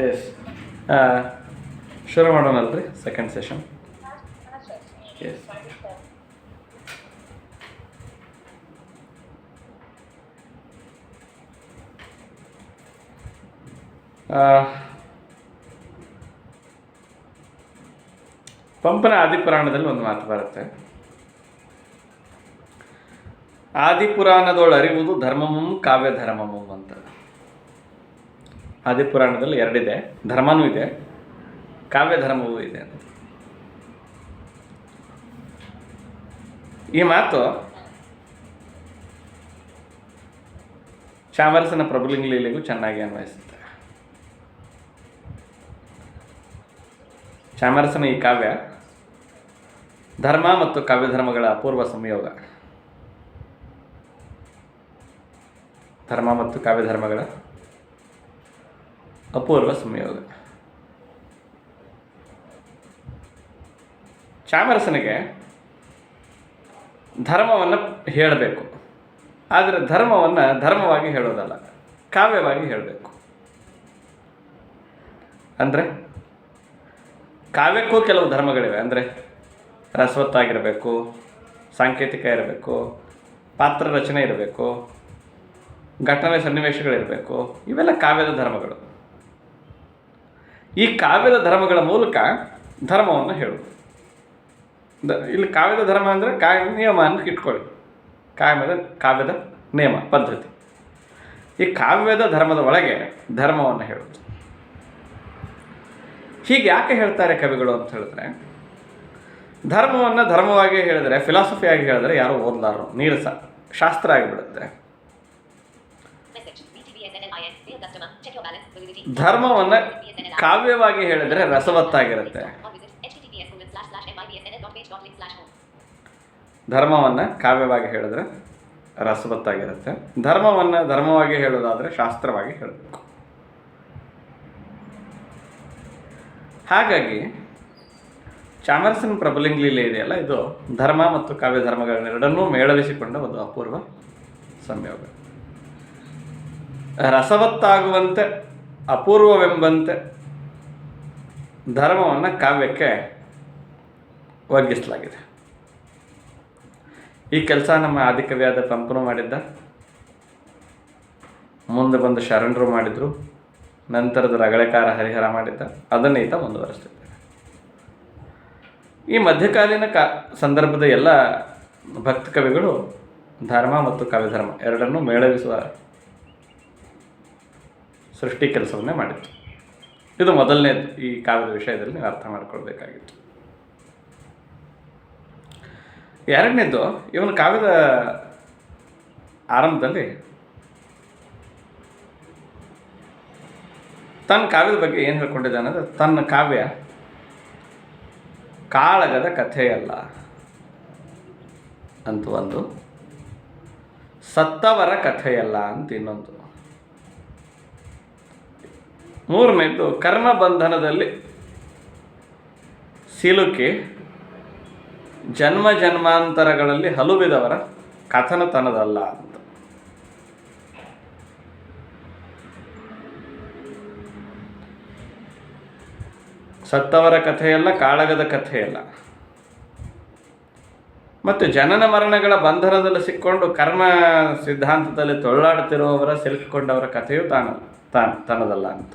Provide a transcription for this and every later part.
S ಶುರು ಮಾಡೋಣಲ್ರಿ second session. S ಪಂಪನ ಆದಿಪುರಾಣದಲ್ಲಿ ಒಂದು ಮಾತು ಬರುತ್ತೆ. ಆದಿಪುರಾಣದೊಳರಿವುದು ಧರ್ಮಮಂ ಕಾವ್ಯ ಧರ್ಮಮಂ ಅಂತ. ಆದಿಪುರಾಣದಲ್ಲಿ ಎರಡಿದೆ, ಧರ್ಮನೂ ಇದೆ, ಕಾವ್ಯ ಧರ್ಮವೂ ಇದೆ ಅಂತ. ಈ ಮಾತು ಚಾಮರಸನ ಪ್ರಭುಲಿಂಗ ಲೀಲೆಗೂ ಚೆನ್ನಾಗಿ ಅನ್ವಯಿಸುತ್ತೆ. ಚಾಮರಸನ ಈ ಕಾವ್ಯ ಧರ್ಮ ಮತ್ತು ಕಾವ್ಯ ಧರ್ಮಗಳ ಅಪೂರ್ವ ಸಂಯೋಗ. ಧರ್ಮ ಮತ್ತು ಕಾವ್ಯ ಧರ್ಮಗಳ ಅಪೂರ್ವ ಸಂಯೋಗ. ಚಾಮರಸನಿಗೆ ಧರ್ಮವನ್ನು ಹೇಳಬೇಕು, ಆದರೆ ಧರ್ಮವನ್ನು ಧರ್ಮವಾಗಿ ಹೇಳೋದಲ್ಲ, ಕಾವ್ಯವಾಗಿ ಹೇಳಬೇಕು. ಅಂದರೆ ಕಾವ್ಯಕ್ಕೂ ಕೆಲವು ಧರ್ಮಗಳಿವೆ. ಅಂದರೆ ರಸವತ್ತಾಗಿರಬೇಕು, ಸಾಂಕೇತಿಕ ಇರಬೇಕು, ಪಾತ್ರ ರಚನೆ ಇರಬೇಕು, ಘಟನೆ ಸನ್ನಿವೇಶಗಳಿರಬೇಕು. ಇವೆಲ್ಲ ಕಾವ್ಯದ ಧರ್ಮಗಳು. ಈ ಕಾವ್ಯದ ಧರ್ಮಗಳ ಮೂಲಕ ಧರ್ಮವನ್ನು ಹೇಳುವುದು. ಇಲ್ಲಿ ಕಾವ್ಯದ ಧರ್ಮ ಅಂದರೆ ನಿಯಮ ಅಂತ ಇಟ್ಕೊಳ್ಳಿ. ಕಾವ್ಯದ ನಿಯಮ ಪದ್ಧತಿ. ಈ ಕಾವ್ಯದ ಧರ್ಮದ ಒಳಗೆ ಧರ್ಮವನ್ನು ಹೇಳುವುದು. ಹೀಗೆ ಯಾಕೆ ಹೇಳ್ತಾರೆ ಕವಿಗಳು ಅಂತ ಹೇಳಿದ್ರೆ, ಧರ್ಮವನ್ನು ಧರ್ಮವಾಗಿ ಹೇಳಿದರೆ, ಫಿಲಾಸಫಿಯಾಗಿ ಹೇಳಿದ್ರೆ ಯಾರು ಓದಲಾರರು, ನೀರಸ ಶಾಸ್ತ್ರ ಆಗಿಬಿಡುತ್ತೆ. ಧರ್ಮವನ್ನು ಕಾವ್ಯವಾಗಿ ಹೇಳಿದರೆ ರಸವತ್ತಾಗಿರುತ್ತೆ. ಧರ್ಮವನ್ನು ಕಾವ್ಯವಾಗಿ ಹೇಳಿದ್ರೆ ರಸವತ್ತಾಗಿರುತ್ತೆ. ಧರ್ಮವನ್ನು ಧರ್ಮವಾಗಿ ಹೇಳೋದಾದರೆ ಶಾಸ್ತ್ರವಾಗಿ ಹೇಳಬೇಕು. ಹಾಗಾಗಿ ಚಾಮರಸನ ಪ್ರಭುಲಿಂಗ ಲೀಲೆ ಇದೆಯಲ್ಲ, ಇದು ಧರ್ಮ ಮತ್ತು ಕಾವ್ಯ ಧರ್ಮಗಳನ್ನೆರಡನ್ನೂ ಮೇಳವಿಸಿಕೊಂಡ ಒಂದು ಅಪೂರ್ವ ಸಂಯೋಗ. ರಸವತ್ತಾಗುವಂತೆ, ಅಪೂರ್ವವೆಂಬಂತೆ ಧರ್ಮವನ್ನು ಕಾವ್ಯಕ್ಕೆ ಒಗ್ಗಿಸಲಾಗಿದೆ. ಈ ಕೆಲಸ ನಮ್ಮ ಆದಿಕವಿಯಾದ ಪಂಪನು ಮಾಡಿದ್ದ, ಮುಂದೆ ಬಂದು ಶರಣರು ಮಾಡಿದರು, ನಂತರದ ರಗಳೆಕಾರ ಹರಿಹರ ಮಾಡಿದ್ದ. ಅದನ್ನು ಈತ ಮುಂದುವರಿಸ್ತಿದ್ದಾರೆ. ಈ ಮಧ್ಯಕಾಲೀನ ಸಂದರ್ಭದ ಎಲ್ಲ ಭಕ್ತ ಕವಿಗಳು ಧರ್ಮ ಮತ್ತು ಕಾವ್ಯಧರ್ಮ ಎರಡನ್ನೂ ಮೇಳವಿಸುವ ಸೃಷ್ಟಿ ಕೆಲಸವನ್ನೇ ಮಾಡಿತ್ತು. ಇದು ಮೊದಲನೇದು. ಈ ಕಾವ್ಯದ ವಿಷಯದಲ್ಲಿ ನೀವು ಅರ್ಥ ಮಾಡಿಕೊಳ್ಬೇಕಾಗಿತ್ತು. ಎರಡನೇದು, ಇವನ ಕಾವ್ಯದ ಆರಂಭದಲ್ಲಿ ತನ್ನ ಕಾವ್ಯದ ಬಗ್ಗೆ ಏನು ಹೇಳ್ಕೊಂಡಿದ್ದಾನೆ ಅಂದರೆ, ತನ್ನ ಕಾವ್ಯ ಕಾಳಗದ ಕಥೆಯಲ್ಲ ಅಂತ ಒಂದು, ಸತ್ತವರ ಕಥೆಯಲ್ಲ ಅಂತ ಇನ್ನೊಂದು, ಮೂರನೇದು ಕರ್ಮ ಬಂಧನದಲ್ಲಿ ಸಿಲುಕಿ ಜನ್ಮ ಜನ್ಮಾಂತರಗಳಲ್ಲಿ ಹಲುಬಿದವರ ಕಥನತನದಲ್ಲ ಅಂತ. ಸತ್ತವರ ಕಥೆಯಲ್ಲ, ಕಾಳಗದ ಕಥೆಯಲ್ಲ. ಮತ್ತು ಜನನ ಮರಣಗಳ ಬಂಧನದಲ್ಲಿ ಸಿಕ್ಕೊಂಡು ಕರ್ಮ ಸಿದ್ಧಾಂತದಲ್ಲಿ ತೊಳ್ಳಾಡುತ್ತಿರುವವರ ಸಿಲುಕಿಕೊಂಡವರ ಕಥೆಯು ತನ್ನದಲ್ಲ ಅಂತ.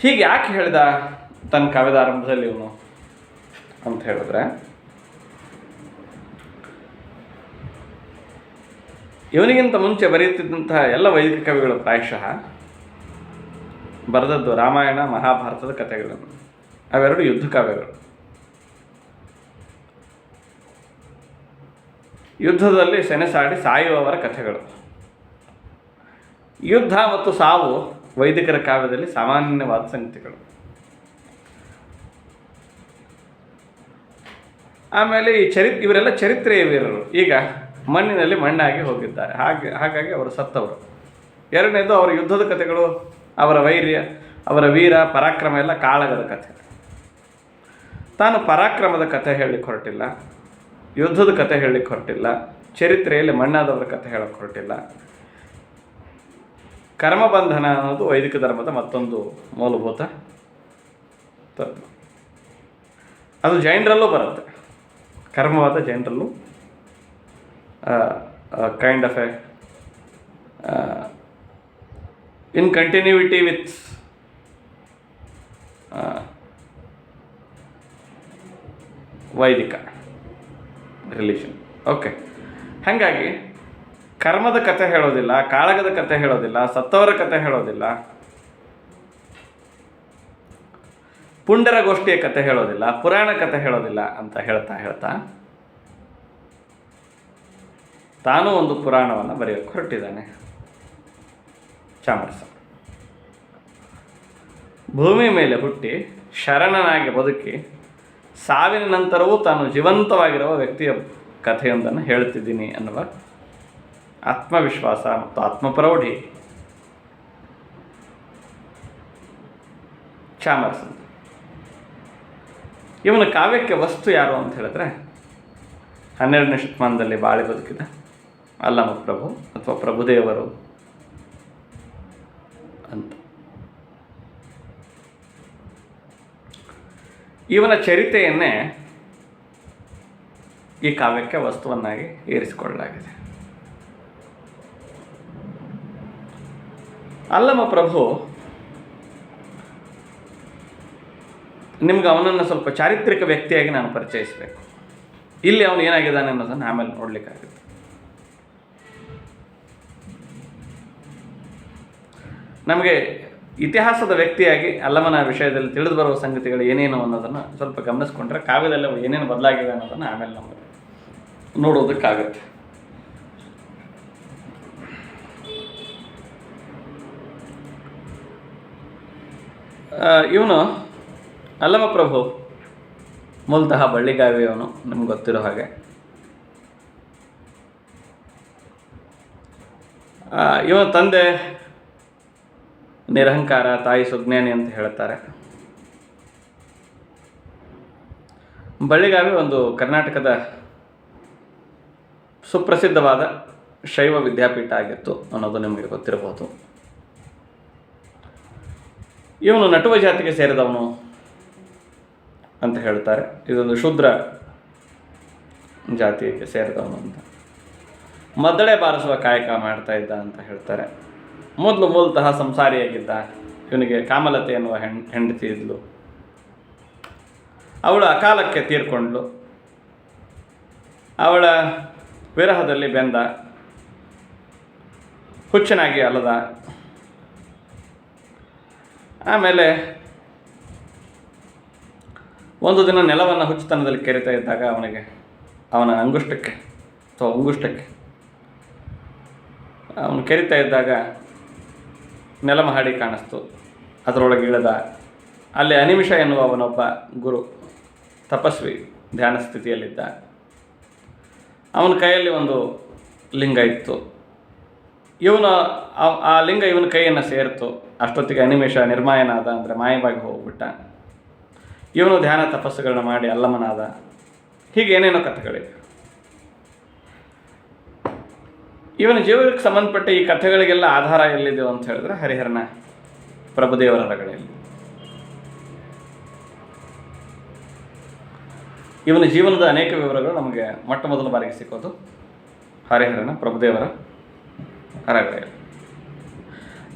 ಹೀಗೆ ಯಾಕೆ ಹೇಳಿದ ತನ್ನ ಕಾವ್ಯದ ಆರಂಭದಲ್ಲಿ ಇವನು ಅಂತ ಹೇಳಿದ್ರೆ, ಇವನಿಗಿಂತ ಮುಂಚೆ ಬರೆಯುತ್ತಿದ್ದಂತಹ ಎಲ್ಲ ವೈದಿಕ ಕವಿಗಳು ಪ್ರಾಯಶಃ ಬರೆದದ್ದು ರಾಮಾಯಣ ಮಹಾಭಾರತದ ಕಥೆಗಳನ್ನು. ಅವೆರಡು ಯುದ್ಧ ಕಾವ್ಯಗಳು. ಯುದ್ಧದಲ್ಲಿ ಸೆಣಸಾಡಿ ಸಾಯುವವರ ಕಥೆಗಳು. ಯುದ್ಧ ಮತ್ತು ಸಾವು ವೈದಿಕರ ಕಾವ್ಯದಲ್ಲಿ ಸಾಮಾನ್ಯವಾದ ಸಂಗತಿಗಳು. ಆಮೇಲೆ ಇವರೆಲ್ಲ ಚರಿತ್ರೆಯ ವೀರರು. ಈಗ ಮಣ್ಣಿನಲ್ಲಿ ಮಣ್ಣಾಗಿ ಹೋಗಿದ್ದಾರೆ. ಹಾಗಾಗಿ ಅವರು ಸತ್ತವರು. ಎರಡನೇದು, ಅವರ ಯುದ್ಧದ ಕಥೆಗಳು, ಅವರ ವೈರ್ಯ, ಅವರ ವೀರ ಪರಾಕ್ರಮ ಎಲ್ಲ ಕಾಳಗದ ಕಥೆ. ತಾನು ಪರಾಕ್ರಮದ ಕಥೆ ಹೇಳಲಿಕ್ಕೆ ಹೊರಟಿಲ್ಲ, ಯುದ್ಧದ ಕಥೆ ಹೇಳಲಿಕ್ಕೆ ಹೊರಟಿಲ್ಲ, ಚರಿತ್ರೆಯಲ್ಲಿ ಮಣ್ಣಾದವರ ಕಥೆ ಹೇಳಕ್ಕೆ ಹೊರಟಿಲ್ಲ. ಕರ್ಮಬಂಧನ ಅನ್ನೋದು ವೈದಿಕ ಧರ್ಮದ ಮತ್ತೊಂದು ಮೂಲಭೂತ ತತ್ವ. ಅದು ಜೈನರಲ್ಲೂ ಬರುತ್ತೆ. ಕರ್ಮವಾದ ಜೈನರಲ್ಲೂ kind of a in continuity with ವೈದಿಕ ರಿಲಿಷನ್. ಓಕೆ, ಹಾಗಾಗಿ ಕರ್ಮದ ಕಥೆ ಹೇಳೋದಿಲ್ಲ, ಕಾಳಗದ ಕಥೆ ಹೇಳೋದಿಲ್ಲ, ಸತ್ತವರ ಕಥೆ ಹೇಳೋದಿಲ್ಲ, ಪುಂಡರ ಗೋಷ್ಠಿಯ ಕಥೆ ಹೇಳೋದಿಲ್ಲ, ಪುರಾಣ ಕಥೆ ಹೇಳೋದಿಲ್ಲ ಅಂತ ಹೇಳ್ತಾ ತಾನೂ ಒಂದು ಪುರಾಣವನ್ನು ಬರೆಯೋಕ್ಕೆ ಹೊರಟಿದ್ದಾನೆ ಚಾಮರಸ. ಭೂಮಿ ಮೇಲೆ ಹುಟ್ಟಿ ಶರಣನಾಗಿ ಬದುಕಿ ಸಾವಿನ ನಂತರವೂ ತಾನು ಜೀವಂತವಾಗಿರುವ ವ್ಯಕ್ತಿಯ ಕಥೆಯೊಂದನ್ನು ಹೇಳ್ತಿದ್ದೀನಿ ಅನ್ನುವ ಆತ್ಮವಿಶ್ವಾಸ ಮತ್ತು ಆತ್ಮಪ್ರೌಢಿ ಚಾಮರಸ. ಇವನ ಕಾವ್ಯಕ್ಕೆ ವಸ್ತು ಯಾರು ಅಂತ ಹೇಳಿದ್ರೆ 12ನೇ ಶತಮಾನದಲ್ಲಿ ಬಾಳಿ ಬದುಕಿದ ಅಲ್ಲಮ ಪ್ರಭು ಅಥವಾ ಪ್ರಭುದೇವರು ಅಂತ. ಇವನ ಚರಿತೆಯನ್ನೇ ಈ ಕಾವ್ಯಕ್ಕೆ ವಸ್ತುವನ್ನಾಗಿ ಏರಿಸಿಕೊಳ್ಳಲಾಗಿದೆ. ಅಲ್ಲಮ ಪ್ರಭು, ನಿಮ್ಗೆ ಅವನನ್ನು ಸ್ವಲ್ಪ ಚಾರಿತ್ರಿಕ ವ್ಯಕ್ತಿಯಾಗಿ ನಾನು ಪರಿಚಯಿಸಬೇಕು. ಇಲ್ಲಿ ಅವನು ಏನಾಗಿದ್ದಾನೆ ಅನ್ನೋದನ್ನು ಆಮೇಲೆ ನೋಡಲಿಕ್ಕಾಗುತ್ತೆ. ನಮಗೆ ಇತಿಹಾಸದ ವ್ಯಕ್ತಿಯಾಗಿ ಅಲ್ಲಮನ ವಿಷಯದಲ್ಲಿ ತಿಳಿದು ಬರುವ ಸಂಗತಿಗಳು ಏನೇನು ಅನ್ನೋದನ್ನು ಸ್ವಲ್ಪ ಗಮನಿಸ್ಕೊಂಡ್ರೆ ಕಾವ್ಯದಲ್ಲಿ ಅವು ಏನೇನು ಬದಲಾಗಿವೆ ಅನ್ನೋದನ್ನು ಆಮೇಲೆ ನಮಗೆ ನೋಡೋದಕ್ಕಾಗತ್ತೆ. ಇವನು ಅಲ್ಲಮ ಪ್ರಭು ಮೂಲತಃ ಬಳ್ಳಿಗಾವಿಯವನು, ನಿಮ್ಗೆ ಗೊತ್ತಿರೋ ಹಾಗೆ. ಇವನ ತಂದೆ ನಿರಹಂಕಾರ, ತಾಯಿ ಸುಜ್ಞಾನಿ ಅಂತ ಹೇಳ್ತಾರೆ. ಬಳ್ಳಿಗಾವಿ ಒಂದು ಕರ್ನಾಟಕದ ಸುಪ್ರಸಿದ್ಧವಾದ ಶೈವ ವಿದ್ಯಾಪೀಠ ಆಗಿತ್ತು ಅನ್ನೋದು ನಿಮಗೆ ಗೊತ್ತಿರಬಹುದು. ಇವನು ನಟುವ ಜಾತಿಗೆ ಸೇರಿದವನು ಅಂತ ಹೇಳ್ತಾರೆ. ಇದೊಂದು ಶೂದ್ರ ಜಾತಿಗೆ ಸೇರಿದವನು ಅಂತ. ಮದ್ದಳೆ ಬಾರಿಸುವ ಕಾಯಕ ಮಾಡ್ತಾ ಇದ್ದ ಅಂತ ಹೇಳ್ತಾರೆ. ಮೂಲತಃ ಸಂಸಾರಿಯಾಗಿದ್ದ. ಇವನಿಗೆ ಕಾಮಲತೆ ಎನ್ನುವ ಹೆಂಡತಿ ಇದ್ಲು. ಅವಳು ಅಕಾಲಕ್ಕೆ ತೀರ್ಕೊಂಡ್ಳು. ಅವಳ ವಿರಹದಲ್ಲಿ ಬೆಂದ, ಹುಚ್ಚನಾಗಿ ಅಲದ. ಆಮೇಲೆ ಒಂದು ದಿನ ನೆಲವನ್ನು ಹುಚ್ಚುತನದಲ್ಲಿ ಕೆರಿತಾ ಇದ್ದಾಗ ಅವನ ಅಂಗುಷ್ಟಕ್ಕೆ ಅಥವಾ ಉಂಗುಷ್ಟಕ್ಕೆ ಅವನು ಕೆರಿತಾ ಇದ್ದಾಗ ನೆಲಮಹಡಿ ಕಾಣಿಸ್ತು. ಅದರೊಳಗೆ ಇಳಿದ. ಅಲ್ಲಿ ಅನಿಮಿಷ ಎನ್ನುವ ಅವನೊಬ್ಬ ಗುರು, ತಪಸ್ವಿ, ಧ್ಯಾನ ಸ್ಥಿತಿಯಲ್ಲಿದ್ದ. ಅವನ ಕೈಯಲ್ಲಿ ಒಂದು ಲಿಂಗ ಇತ್ತು. ಆ ಲಿಂಗ ಇವನ ಕೈಯನ್ನು ಸೇರಿತು. ಅಷ್ಟೊತ್ತಿಗೆ ಅನಿಮಿಷ ನಿರ್ಮಾಯನಾದ, ಅಂದರೆ ಮಾಯವಾಗಿ ಹೋಗ್ಬಿಟ್ಟ. ಇವನು ಧ್ಯಾನ ತಪಸ್ಸುಗಳನ್ನ ಮಾಡಿ ಅಲ್ಲಮನಾದ. ಹೀಗೆ ಏನೇನೋ ಕಥೆಗಳಿವೆ. ಇವನ ಜೀವನಕ್ಕೆ ಸಂಬಂಧಪಟ್ಟ ಈ ಕಥೆಗಳಿಗೆಲ್ಲ ಆಧಾರ ಎಲ್ಲಿದೆ ಅಂತ ಹೇಳಿದ್ರೆ ಹರಿಹರನ ಪ್ರಭುದೇವರ ರಗಳೆಯಲ್ಲಿ. ಇವನ ಜೀವನದ ಅನೇಕ ವಿವರಗಳು ನಮಗೆ ಮೊಟ್ಟ ಮೊದಲ ಬಾರಿಗೆ ಸಿಕ್ಕೋದು ಹರಿಹರನ ಪ್ರಭುದೇವರ ರಗಳೆಯಲ್ಲಿ.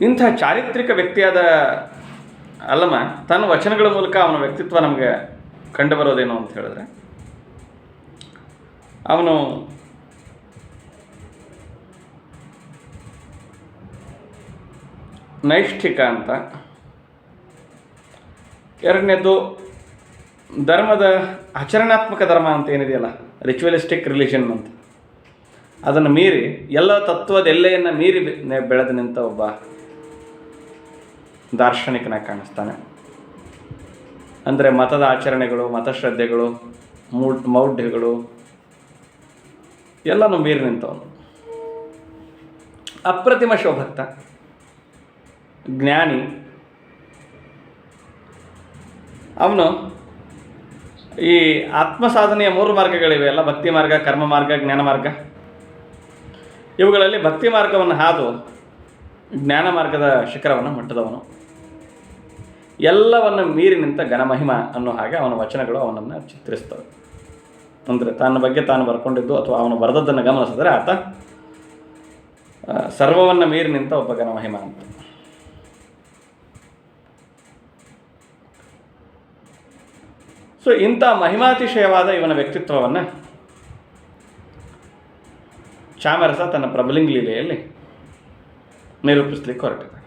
ಇಂಥ ಚಾರಿತ್ರಿಕ ವ್ಯಕ್ತಿಯಾದ ಅಲ್ಲಮ ತನ್ನ ವಚನಗಳ ಮೂಲಕ ಅವನ ವ್ಯಕ್ತಿತ್ವ ನಮಗೆ ಕಂಡುಬರೋದೇನು ಅಂತ ಹೇಳಿದ್ರೆ, ಅವನು ನೈಷ್ಠಿಕ ಅಂತ, ಎರಡನೇದು ಧರ್ಮದ ಆಚರಣಾತ್ಮಕ ಧರ್ಮ ಅಂತ ಏನಿದೆಯಲ್ಲ, ರಿಚುವಲಿಸ್ಟಿಕ್ ರಿಲಿಷನ್ ಅಂತ, ಅದನ್ನು ಮೀರಿ ಎಲ್ಲ ತತ್ವದ ಎಲ್ಲೆಯನ್ನು ಮೀರಿ ಬೆಳೆದು ನಿಂತ ಒಬ್ಬ ದಾರ್ಶನಿಕನಾಗಿ ಕಾಣಿಸ್ತಾನೆ. ಅಂದರೆ ಮತದ ಆಚರಣೆಗಳು, ಮತಶ್ರದ್ಧೆಗಳು, ಮೌಢ್ಯಗಳು ಎಲ್ಲನೂ ಮೀರಿ ನಿಂತವನು. ಅಪ್ರತಿಮ ಶಿವಭಕ್ತ, ಜ್ಞಾನಿ. ಅವನು ಈ ಆತ್ಮಸಾಧನೆಯ 3 ಮಾರ್ಗಗಳಿವೆ ಅಲ್ಲ, ಭಕ್ತಿ ಮಾರ್ಗ, ಕರ್ಮ ಮಾರ್ಗ, ಜ್ಞಾನ ಮಾರ್ಗ. ಇವುಗಳಲ್ಲಿ ಭಕ್ತಿ ಮಾರ್ಗವನ್ನು ಹಾದು ಜ್ಞಾನ ಮಾರ್ಗದ ಶಿಖರವನ್ನು ಮುಟ್ಟಿದವನು, ಎಲ್ಲವನ್ನು ಮೀರಿ ನಿಂತ ಘನಮಹಿಮ ಅನ್ನೋ ಹಾಗೆ ಅವನ ವಚನಗಳು ಅವನನ್ನು ಚಿತ್ರಿಸ್ತವೆ. ಅಂದರೆ ತನ್ನ ಬಗ್ಗೆ ತಾನು ಬರ್ಕೊಂಡಿದ್ದು ಅಥವಾ ಅವನು ಬರೆದದ್ದನ್ನು ಗಮನಿಸಿದರೆ ಆತ ಸರ್ವವನ್ನು ಮೀರಿ ನಿಂತ ಒಬ್ಬ ಘನಮಹಿಮ ಅಂತ. ಸೊ ಇಂಥ ಮಹಿಮಾತಿಶಯವಾದ ಇವನ ವ್ಯಕ್ತಿತ್ವವನ್ನು ಚಾಮರಸ ತನ್ನ ಪ್ರಬಲಿಂಗ ಲೀಲೆಯಲ್ಲಿ ನಿರೂಪಿಸಲಿಕ್ಕೆ ಹೊರಟಿದೆ.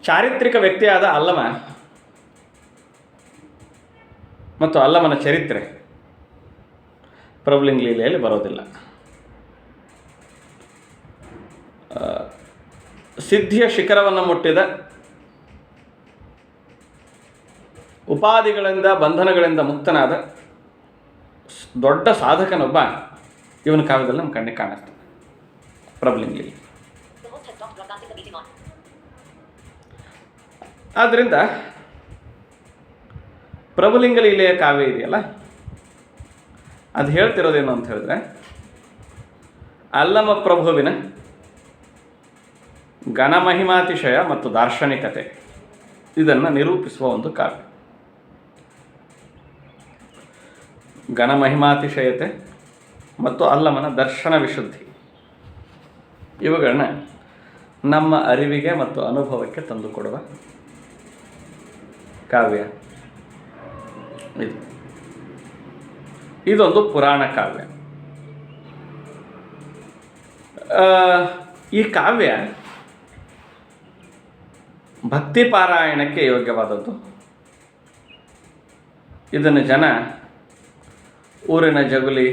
ಚಾರಿತ್ರಿಕ ವ್ಯಕ್ತಿಯಾದ ಅಲ್ಲಮ ಮತ್ತು ಅಲ್ಲಮನ ಚರಿತ್ರೆ ಪ್ರಬಲಿಂಗ ಲೀಲೆಯಲ್ಲಿ ಬರೋದಿಲ್ಲ. ಸಿದ್ಧಿಯ ಶಿಖರವನ್ನು ಮುಟ್ಟಿದ, ಉಪಾಧಿಗಳಿಂದ ಬಂಧನಗಳಿಂದ ಮುಕ್ತನಾದ ದೊಡ್ಡ ಸಾಧಕನೊಬ್ಬ ಇವನ ಕಾವ್ಯದಲ್ಲಿ ನಮ್ಮ ಕಣ್ಣಿಗೆ ಕಾಣಿಸ್ತಾನೆ ಪ್ರಬಲಿಂಗ ಲೀಲೆ. ಆದ್ದರಿಂದ ಪ್ರಭುಲಿಂಗ ಲೀಲೆಯ ಕಾವ್ಯ ಇದೆಯಲ್ಲ, ಅದು ಹೇಳ್ತಿರೋದೇನು ಅಂತ ಹೇಳಿದ್ರೆ, ಅಲ್ಲಮ ಪ್ರಭುವಿನ ಘನಮಹಿಮಾತಿಶಯ ಮತ್ತು ದಾರ್ಶನಿಕತೆ ಇದನ್ನು ನಿರೂಪಿಸುವ ಒಂದು ಕಾವ್ಯ. ಘನಮಹಿಮಾತಿಶಯತೆ ಮತ್ತು ಅಲ್ಲಮನ ದರ್ಶನ ವಿಶುದ್ಧಿ ಇವುಗಳನ್ನ ನಮ್ಮ ಅರಿವಿಗೆ ಮತ್ತು ಅನುಭವಕ್ಕೆ ತಂದುಕೊಡುವ ಕಾವ್ಯ ಇದು. ಇದೊಂದು ಪುರಾಣ ಕಾವ್ಯ. ಈ ಕಾವ್ಯ ಭಕ್ತಿ ಪಾರಾಯಣಕ್ಕೆ ಯೋಗ್ಯವಾದದ್ದು. ಇದನ್ನು ಜನ ಊರಿನ ಜಗುಲಿ,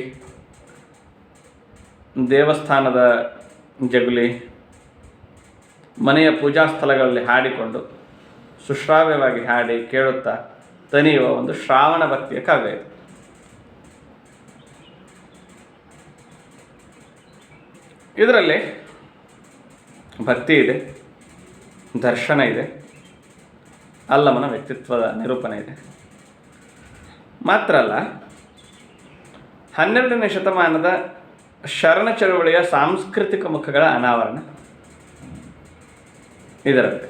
ದೇವಸ್ಥಾನದ ಜಗುಲಿ, ಮನೆಯ ಪೂಜಾ ಸ್ಥಳಗಳಲ್ಲಿ ಹಾಡಿಕೊಂಡು ಸುಶ್ರಾವ್ಯವಾಗಿ ಹಾಡಿ ಕೇಳುತ್ತಾ ತನಿಯುವ ಒಂದು ಶ್ರಾವಣ ಭಕ್ತಿಯ ಕಾವ್ಯ ಇದು. ಇದರಲ್ಲಿ ಭಕ್ತಿ ಇದೆ, ದರ್ಶನ ಇದೆ, ಅಲ್ಲಮನ ವ್ಯಕ್ತಿತ್ವದ ನಿರೂಪಣೆ ಇದೆ. ಮಾತ್ರ ಅಲ್ಲ, 12ನೇ ಶತಮಾನದ ಶರಣ ಚಳವಳಿಯ ಸಾಂಸ್ಕೃತಿಕ ಮುಖಗಳ ಅನಾವರಣ ಇದರಲ್ಲಿದೆ.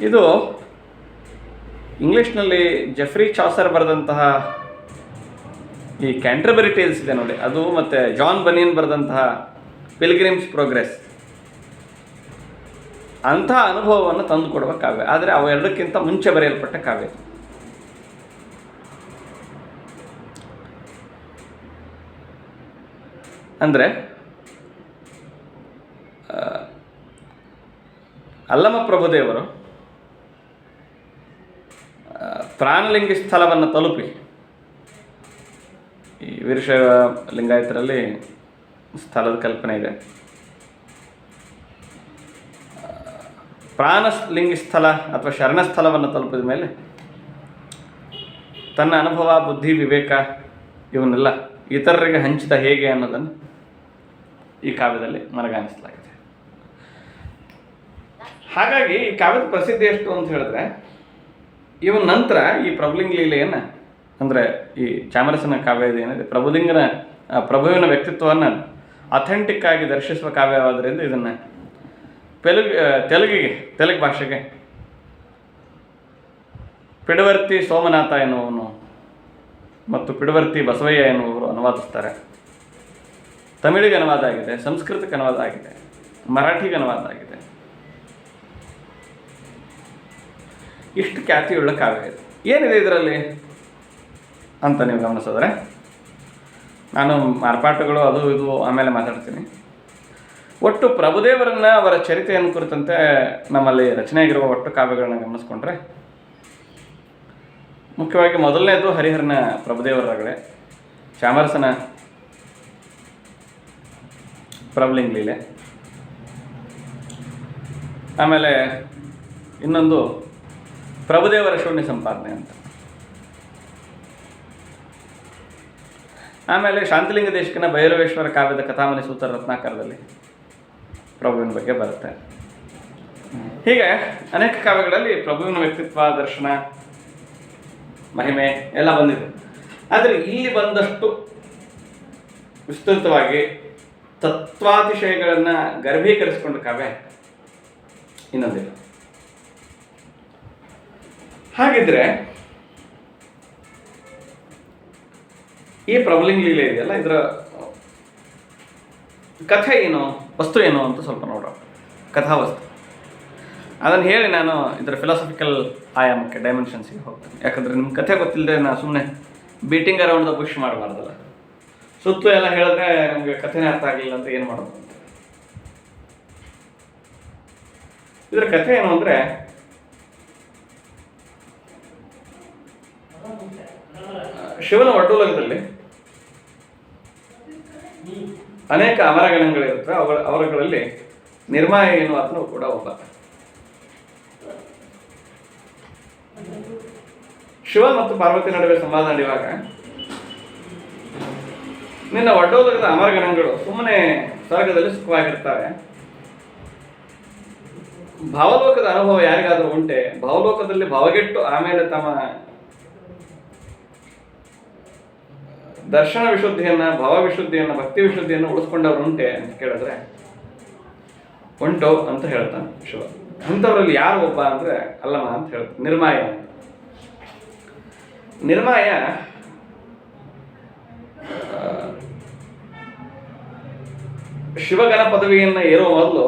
ಇದು ಇಂಗ್ಲೀಷ್ನಲ್ಲಿ ಜೆಫ್ರಿ ಚಾಸರ್ ಬರೆದಂತಹ ಈ ಕ್ಯಾಂಟರ್ಬರಿ ಟೇಲ್ಸ್ ಇದೆ ನೋಡಿ, ಅದು ಮತ್ತು ಜಾನ್ ಬನಿಯನ್ ಬರೆದಂತಹ ಪಿಲ್ಗ್ರಿಮ್ಸ್ ಪ್ರೋಗ್ರೆಸ್, ಅಂಥ ಅನುಭವವನ್ನು ತಂದುಕೊಡುವ ಕಾವ್ಯ. ಆದರೆ ಅವೆರಡಕ್ಕಿಂತ ಮುಂಚೆ ಬರೆಯಲ್ಪಟ್ಟ ಕಾವ್ಯ. ಅಂದರೆ ಅಲ್ಲಮ ಪ್ರಭುದೇವರು ಪ್ರಾಣಲಿಂಗಿ ಸ್ಥಳವನ್ನು ತಲುಪಿ, ಈ ವೀರಶೈವ ಲಿಂಗಾಯತರಲ್ಲಿ ಸ್ಥಳದ ಕಲ್ಪನೆ ಇದೆ. ಪ್ರಾಣಲಿಂಗಿ ಸ್ಥಳ ಅಥವಾ ಶರಣಸ್ಥಳವನ್ನು ತಲುಪಿದ ಮೇಲೆ ತನ್ನ ಅನುಭವ, ಬುದ್ಧಿ, ವಿವೇಕ ಇವನ್ನೆಲ್ಲ ಇತರರಿಗೆ ಹಂಚಿದ ಹೇಗೆ ಅನ್ನೋದನ್ನು ಈ ಕಾವ್ಯದಲ್ಲಿ ಮನಗಾಣಿಸಲಾಗಿದೆ. ಹಾಗಾಗಿ ಈ ಕಾವ್ಯದ ಪ್ರಸಿದ್ಧಿ ಎಷ್ಟು ಅಂತ ಹೇಳಿದ್ರೆ, ಇವನ ನಂತರ ಈ ಪ್ರಭುಲಿಂಗ ಲೀಲೆಯನ್ನು, ಅಂದರೆ ಈ ಚಾಮರಸನ ಕಾವ್ಯ ಏನಿದೆ, ಪ್ರಭುವಿನ ವ್ಯಕ್ತಿತ್ವವನ್ನು ಅಥೆಂಟಿಕ್ ಆಗಿ ದರ್ಶಿಸುವ ಕಾವ್ಯವಾದ್ದರಿಂದ ಇದನ್ನು ತೆಲುಗು ಭಾಷೆಗೆ ಪಿಡವರ್ತಿ ಸೋಮನಾಥ ಎನ್ನುವನು ಮತ್ತು ಪಿಡವರ್ತಿ ಬಸವಯ್ಯ ಎನ್ನುವರು ಅನುವಾದಿಸ್ತಾರೆ. ತಮಿಳಿಗೆ ಅನುವಾದ ಆಗಿದೆ, ಸಂಸ್ಕೃತಕ್ಕೆ ಅನುವಾದ ಆಗಿದೆ, ಮರಾಠಿಗೆ ಅನುವಾದ ಆಗಿದೆ. ಇಷ್ಟು ಖ್ಯಾತಿಯುಳ್ಳ ಕಾವ್ಯ ಇದು. ಏನಿದೆ ಇದರಲ್ಲಿ ಅಂತ ನೀವು ಗಮನಿಸಿದ್ರೆ, ನಾನು ಮಾರ್ಪಾಟುಗಳು ಅದು ಇದು ಆಮೇಲೆ ಮಾತಾಡ್ತೀನಿ. ಒಟ್ಟು ಪ್ರಭುದೇವರನ್ನು, ಅವರ ಚರಿತೆಯನ್ನು ಕುರಿತಂತೆ ನಮ್ಮಲ್ಲಿ ರಚನೆಯಾಗಿರುವ ಒಟ್ಟು ಕಾವ್ಯಗಳನ್ನ ಗಮನಿಸ್ಕೊಂಡ್ರೆ, ಮುಖ್ಯವಾಗಿ ಮೊದಲನೇದು ಹರಿಹರನ ಪ್ರಭುದೇವರ ರಗಳೆ, ಚಾಮರಸನ ಪ್ರಭುಲಿಂಗ ಲೀಲೆ, ಆಮೇಲೆ ಇನ್ನೊಂದು ಪ್ರಭುದೇವರ ಶೂನ್ಯ ಸಂಪಾದನೆ ಅಂತ, ಆಮೇಲೆ ಶಾಂತಲಿಂಗ ದೇಶಿಕನ ಭೈರವೇಶ್ವರ ಕಾವ್ಯದ ಕಥಾಮಣಿ ಸೂತ್ರ ರತ್ನಾಕರದಲ್ಲಿ ಪ್ರಭುವಿನ ಬಗ್ಗೆ ಬರುತ್ತೆ. ಹೀಗೆ ಅನೇಕ ಕಾವ್ಯಗಳಲ್ಲಿ ಪ್ರಭುವಿನ ವ್ಯಕ್ತಿತ್ವ, ದರ್ಶನ, ಮಹಿಮೆ ಎಲ್ಲ ಬಂದಿದೆ. ಆದರೆ ಇಲ್ಲಿ ಬಂದಷ್ಟು ವಿಸ್ತೃತವಾಗಿ ತತ್ವಾತಿಶಯಗಳನ್ನು ಗರ್ಭೀಕರಿಸಿಕೊಂಡ ಕಾವ್ಯ ಇನ್ನೊಂದಿಲ್ಲ. ಹಾಗಿದ್ರೆ ಈ ಪ್ರಬಲಿಂಗ ಲೀಲೆ ಇದೆಯಲ್ಲ, ಇದರ ಕಥೆ ಏನು, ವಸ್ತು ಏನು ಅಂತ ಸ್ವಲ್ಪ ನೋಡೋಣ. ಕಥಾವಸ್ತು ಅದನ್ನು ಹೇಳಿ ನಾನು ಇದರ ಫಿಲಾಸಫಿಕಲ್ ಆಯಾಮಕ್ಕೆ, ಡೈಮೆನ್ಷನ್ಸಿಗೆ ಹೋಗ್ತೇನೆ. ಯಾಕಂದರೆ ನಿಮ್ಮ ಕಥೆ ಗೊತ್ತಿಲ್ಲದೆ ನಾನು ಸುಮ್ಮನೆ ಬೀಟಿಂಗ್ ಅರೌಂಡ್ ದ ಬುಷ್ ಮಾಡಬಾರ್ದಲ್ಲ. ಸುತ್ತು ಎಲ್ಲ ಹೇಳಿದ್ರೆ ನಮಗೆ ಕಥೆನೇ ಅರ್ಥ ಆಗಲಿಲ್ಲ ಅಂತ ಏನು ಮಾಡೋದು ಅಂತ. ಇದರ ಕಥೆ ಏನು ಅಂದರೆ, ಶಿವನ ಒಡ್ಡೋಲಗದಲ್ಲಿ ಅನೇಕ ಅಮರಗಣಗಳಿರುತ್ತೆ. ಅವರುಗಳಲ್ಲಿ ನಿರ್ಮಾಯ ಎನ್ನುವ ಆತನು ಕೂಡ ಒಬ್ಬ. ಶಿವ ಮತ್ತು ಪಾರ್ವತಿ ನಡುವೆ ಸಂವಾದ ನಡೆಯುವಾಗ ನಿನ್ನ ಒಡ್ಡೋಲಗದ ಅಮರಗಣಗಳು ಸುಮ್ಮನೆ ಸ್ವರ್ಗದಲ್ಲಿ ಸುಖವಾಗಿರ್ತಾರೆ, ಭಾವಲೋಕದ ಅನುಭವ ಯಾರಿಗಾದರೂ ಉಂಟೆ, ಭಾವಲೋಕದಲ್ಲಿ ಭಾವಗೆಟ್ಟು ಆಮೇಲೆ ತಮ್ಮ ದರ್ಶನ ವಿಶುದ್ಧಿಯನ್ನ, ಭಾವ ವಿಶುದ್ಧಿಯನ್ನ, ಭಕ್ತಿ ವಿಶುದ್ಧಿಯನ್ನು ಉಳಿಸ್ಕೊಂಡವ್ರು ಉಂಟೆ ಅಂತ ಕೇಳಿದ್ರೆ ಉಂಟು ಅಂತ ಹೇಳ್ತಾನೆ ಶಿವ. ಅಂಥವ್ರಲ್ಲಿ ಯಾರು ಒಬ್ಬ ಅಂದ್ರೆ ಅಲ್ಲಮ ಅಂತ ಹೇಳ್ತಾನೆ, ನಿರ್ಮಾಯ ಅಂತ. ನಿರ್ಮಾಯ ಶಿವಗಣ ಪದವಿಯನ್ನು ಏರುವ ಮೊದಲು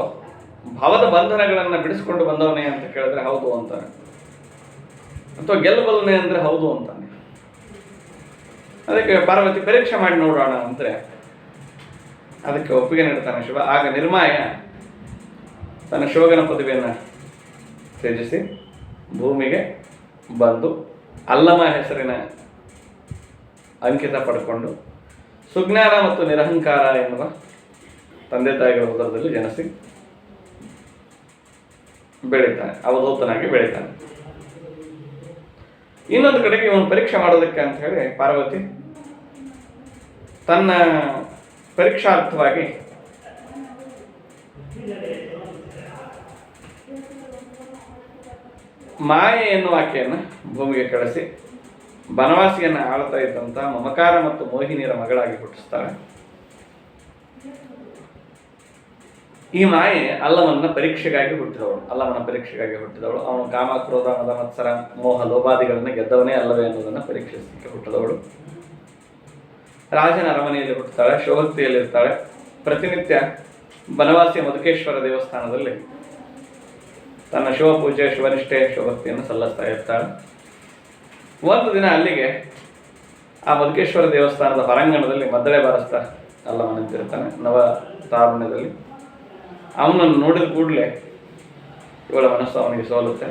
ಭಾವದ ಬಂಧನಗಳನ್ನು ಬಿಡಿಸ್ಕೊಂಡು ಬಂದವನೇ ಅಂತ ಕೇಳಿದ್ರೆ ಹೌದು ಅಂತಾನೆ, ಅಥವಾ ಗೆಲ್ಲಬಲ್ಲನೆ ಅಂದ್ರೆ ಹೌದು ಅಂತಾನೆ. ಅದಕ್ಕೆ ಪಾರ್ವತಿ ಪರೀಕ್ಷೆ ಮಾಡಿ ನೋಡೋಣ ಅಂದರೆ ಅದಕ್ಕೆ ಒಪ್ಪಿಗೆ ನೀಡ್ತಾನೆ ಶಿವ. ಆಗ ನಿರ್ಮಾಯ ತನ್ನ ಶಿವಗಣ ಪದವಿಯನ್ನು ತ್ಯಜಿಸಿ ಭೂಮಿಗೆ ಬಂದು ಅಲ್ಲಮ ಹೆಸರಿನ ಅಂಕಿತ ಪಡ್ಕೊಂಡು ಸುಜ್ಞಾನ ಮತ್ತು ನಿರಹಂಕಾರ ಎನ್ನುವ ತಂದೆ ತಾಯಿಗಳ ಉದರದಲ್ಲಿ ಜನಿಸಿ ಬೆಳೀತಾನೆ, ಅವಧೂತನಾಗಿ ಬೆಳೀತಾನೆ. ಇನ್ನೊಂದು ಕಡೆಗೆ ಇವನು ಪರೀಕ್ಷೆ ಮಾಡೋದಕ್ಕೆ ಅಂತ ಹೇಳಿ ಪಾರ್ವತಿ ತನ್ನ ಪರೀಕ್ಷಾರ್ಥವಾಗಿ ಮಾಯೆ ಎನ್ನುವ ಆಕೆಯನ್ನು ಭೂಮಿಗೆ ಕಳಿಸಿ ಬನವಾಸಿಯನ್ನು ಆಳ್ತಾ ಇದ್ದಂಥ ಮಮಕಾರ ಮತ್ತು ಮೋಹಿನಿಯರ ಮಗಳಾಗಿ ಹುಟ್ಟಿಸ್ತಾಳೆ. ಈ ಮಾಯೆ ಅಲ್ಲಮನ ಪರೀಕ್ಷೆಗಾಗಿ ಹುಟ್ಟಿದವಳು. ಅವನು ಕಾಮ, ಕ್ರೋಧ, ಮದ, ಮತ್ಸರ, ಮೋಹ, ಲೋಭಾದಿಗಳನ್ನು ಗೆದ್ದವನೇ ಅಲ್ಲವೇ ಅನ್ನೋದನ್ನು ಪರೀಕ್ಷಿಸಲಿಕ್ಕೆ ಹುಟ್ಟಿದವಳು. ರಾಜನ ಅರಮನೆಯಲ್ಲಿ ಹುಟ್ಟುತ್ತಾಳೆ, ಶಿವಭಕ್ತಿಯಲ್ಲಿರ್ತಾಳೆ. ಪ್ರತಿನಿತ್ಯ ಬನವಾಸಿಯ ಮಧುಕೇಶ್ವರ ದೇವಸ್ಥಾನದಲ್ಲಿ ತನ್ನ ಶಿವಪೂಜೆ, ಶಿವನಿಷ್ಠೆ, ಶಿವಭಕ್ತಿಯನ್ನು ಸಲ್ಲಿಸ್ತಾ ಇರ್ತಾಳೆ. ಒಂದು ದಿನ ಅಲ್ಲಿಗೆ ಆ ಮಧುಕೇಶ್ವರ ದೇವಸ್ಥಾನದ ಹೊರಾಂಗಣದಲ್ಲಿ ಮದ್ದಳೆ ಬಾರಿಸ್ತಾ ಅಲ್ಲಮ ನಿಂತಿರ್ತಾನೆ ನವ ತಾರುಣ್ಯದಲ್ಲಿ. ಅವನನ್ನು ನೋಡಿದ ಕೂಡಲೇ ಇವಳ ಮನಸ್ಸು ಅವನಿಗೆ ಸೋಲುತ್ತೆ.